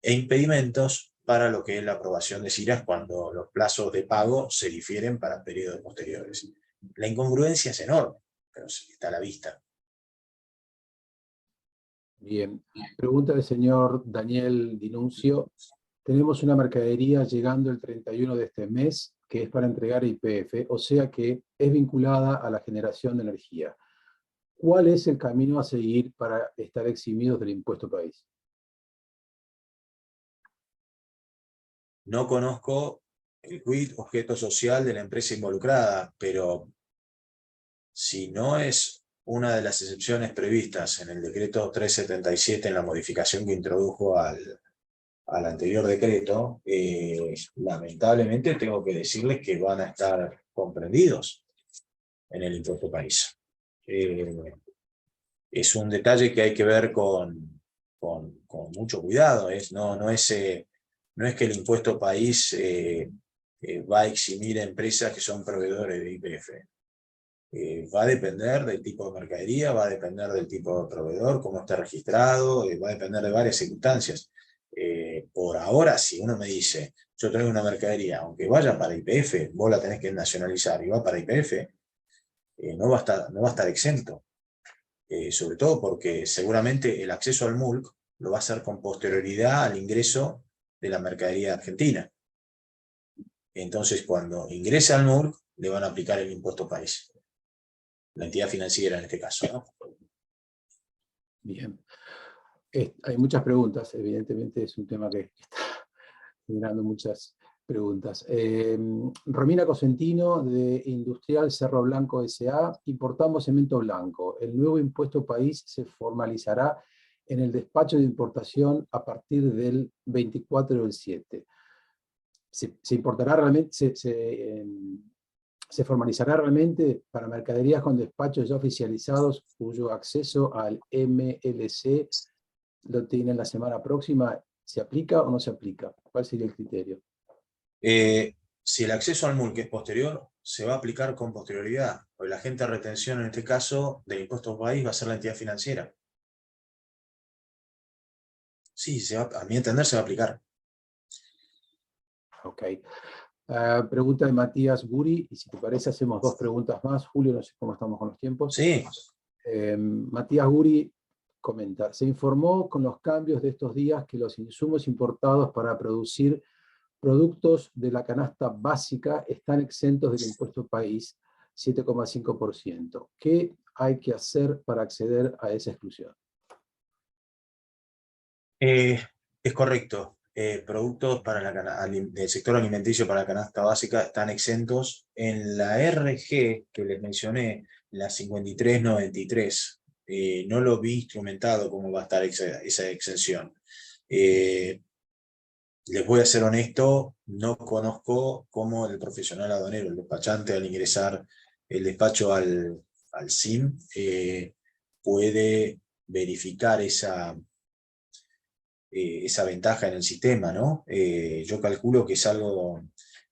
e impedimentos para lo que es la aprobación de CIRAS cuando los plazos de pago se difieren para periodos posteriores. La incongruencia es enorme, pero está a la vista. Bien. Pregunta del señor Daniel Dinuncio. Tenemos una mercadería llegando el 31 de este mes que es para entregar YPF, o sea que es vinculada a la generación de energía. ¿Cuál es el camino a seguir para estar eximidos del impuesto país? No conozco el quid objeto social de la empresa involucrada, pero si no es una de las excepciones previstas en el decreto 377 en la modificación que introdujo al anterior decreto, lamentablemente tengo que decirles que van a estar comprendidos en el impuesto país. Es un detalle que hay que ver con mucho cuidado. No es que el impuesto país va a eximir a empresas que son proveedores de YPF. Va a depender del tipo de mercadería, va a depender del tipo de proveedor, cómo está registrado, va a depender de varias circunstancias. Por ahora, si uno me dice, yo traigo una mercadería, aunque vaya para YPF, vos la tenés que nacionalizar y va para YPF, no va a estar exento. Sobre todo porque seguramente el acceso al MULC lo va a hacer con posterioridad al ingreso de la mercadería argentina. Entonces, cuando ingrese al MULC, le van a aplicar el impuesto país. La entidad financiera en este caso, ¿no? Bien. Hay muchas preguntas, evidentemente es un tema que está generando muchas preguntas. Romina Cosentino, de Industrial Cerro Blanco S.A., importamos cemento blanco. ¿El nuevo impuesto país se formalizará en el despacho de importación a partir del 24/7. ¿Se importará realmente, se formalizará realmente para mercaderías con despachos ya oficializados cuyo acceso al MLC lo tienen la semana próxima? ¿Se aplica o no se aplica? ¿Cuál sería el criterio? Si el acceso al MULC es posterior, se va a aplicar con posterioridad, porque la agente de retención en este caso del impuesto país va a ser la entidad financiera. Sí, a mi entender se va a aplicar. Ok. Pregunta de Matías Guri, y si te parece hacemos 2 preguntas más. Julio, no sé cómo estamos con los tiempos. Sí. Matías Guri comenta, se informó con los cambios de estos días que los insumos importados para producir productos de la canasta básica están exentos del impuesto país, 7,5%. ¿Qué hay que hacer para acceder a esa exclusión? Es correcto. Productos del sector alimenticio para la canasta básica están exentos. En la RG que les mencioné, la 5393, no lo vi instrumentado cómo va a estar esa exención. Les voy a ser honesto, no conozco cómo el profesional aduanero, el despachante, al ingresar el despacho al SIM, puede verificar esa ventaja en el sistema, ¿no? Yo calculo que es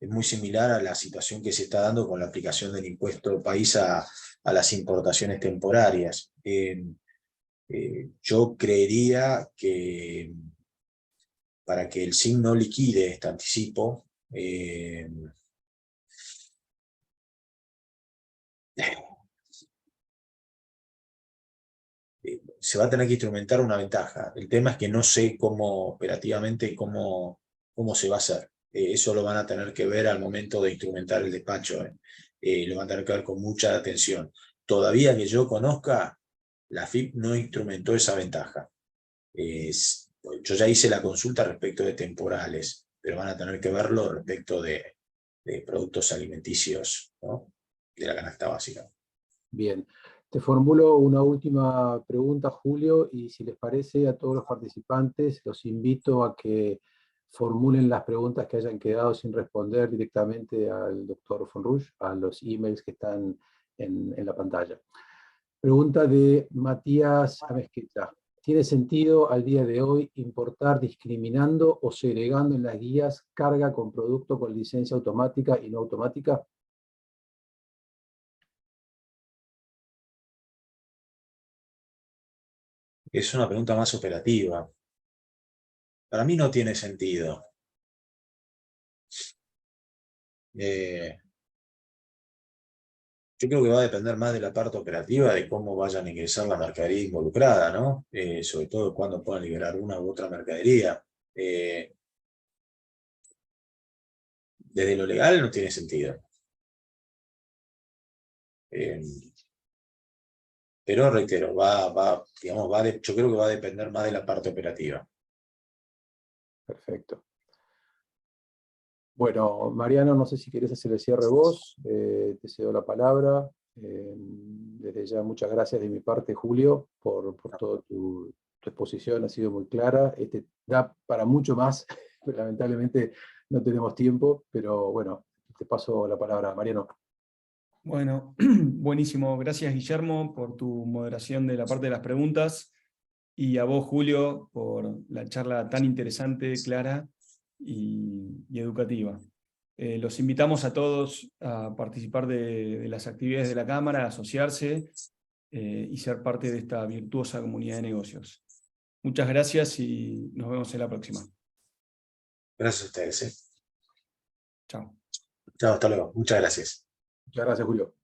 muy similar a la situación que se está dando con la aplicación del impuesto país a las importaciones temporarias. Yo creería que para que el SIM no liquide este anticipo, se va a tener que instrumentar una ventaja. El tema es que no sé operativamente cómo se va a hacer. Eso lo van a tener que ver al momento de instrumentar el despacho. Lo van a tener que ver con mucha atención. Todavía que yo conozca, la FIP no instrumentó esa ventaja. Yo ya hice la consulta respecto de temporales, pero van a tener que verlo respecto de productos alimenticios, ¿no? De la canasta básica. Bien. Te formulo una última pregunta, Julio, y si les parece a todos los participantes, los invito a que formulen las preguntas que hayan quedado sin responder directamente al doctor von Rusch, a los emails que están en la pantalla. Pregunta de Matías Amezquita. ¿Tiene sentido al día de hoy importar discriminando o segregando en las guías carga con producto con licencia automática y no automática? Es una pregunta más operativa. Para mí no tiene sentido. Yo creo que va a depender más de la parte operativa, de cómo vayan a ingresar la mercadería involucrada, ¿no? Sobre todo cuando puedan liberar una u otra mercadería. Desde lo legal no tiene sentido. Pero reitero, yo creo que va a depender más de la parte operativa. Perfecto. Bueno, Mariano, no sé si querés hacer el cierre vos, te cedo la palabra. Desde ya muchas gracias de mi parte, Julio, por toda tu exposición, ha sido muy clara. Da para mucho más, pero lamentablemente no tenemos tiempo, pero bueno, te paso la palabra, Mariano. Bueno, buenísimo. Gracias, Guillermo, por tu moderación de la parte de las preguntas, y a vos, Julio, por la charla tan interesante, clara y educativa. Los invitamos a todos a participar de las actividades de la Cámara, a asociarse y ser parte de esta virtuosa comunidad de negocios. Muchas gracias y nos vemos en la próxima. Gracias a ustedes. Chao. Chao, hasta luego. Muchas gracias. Muchas gracias, Julio.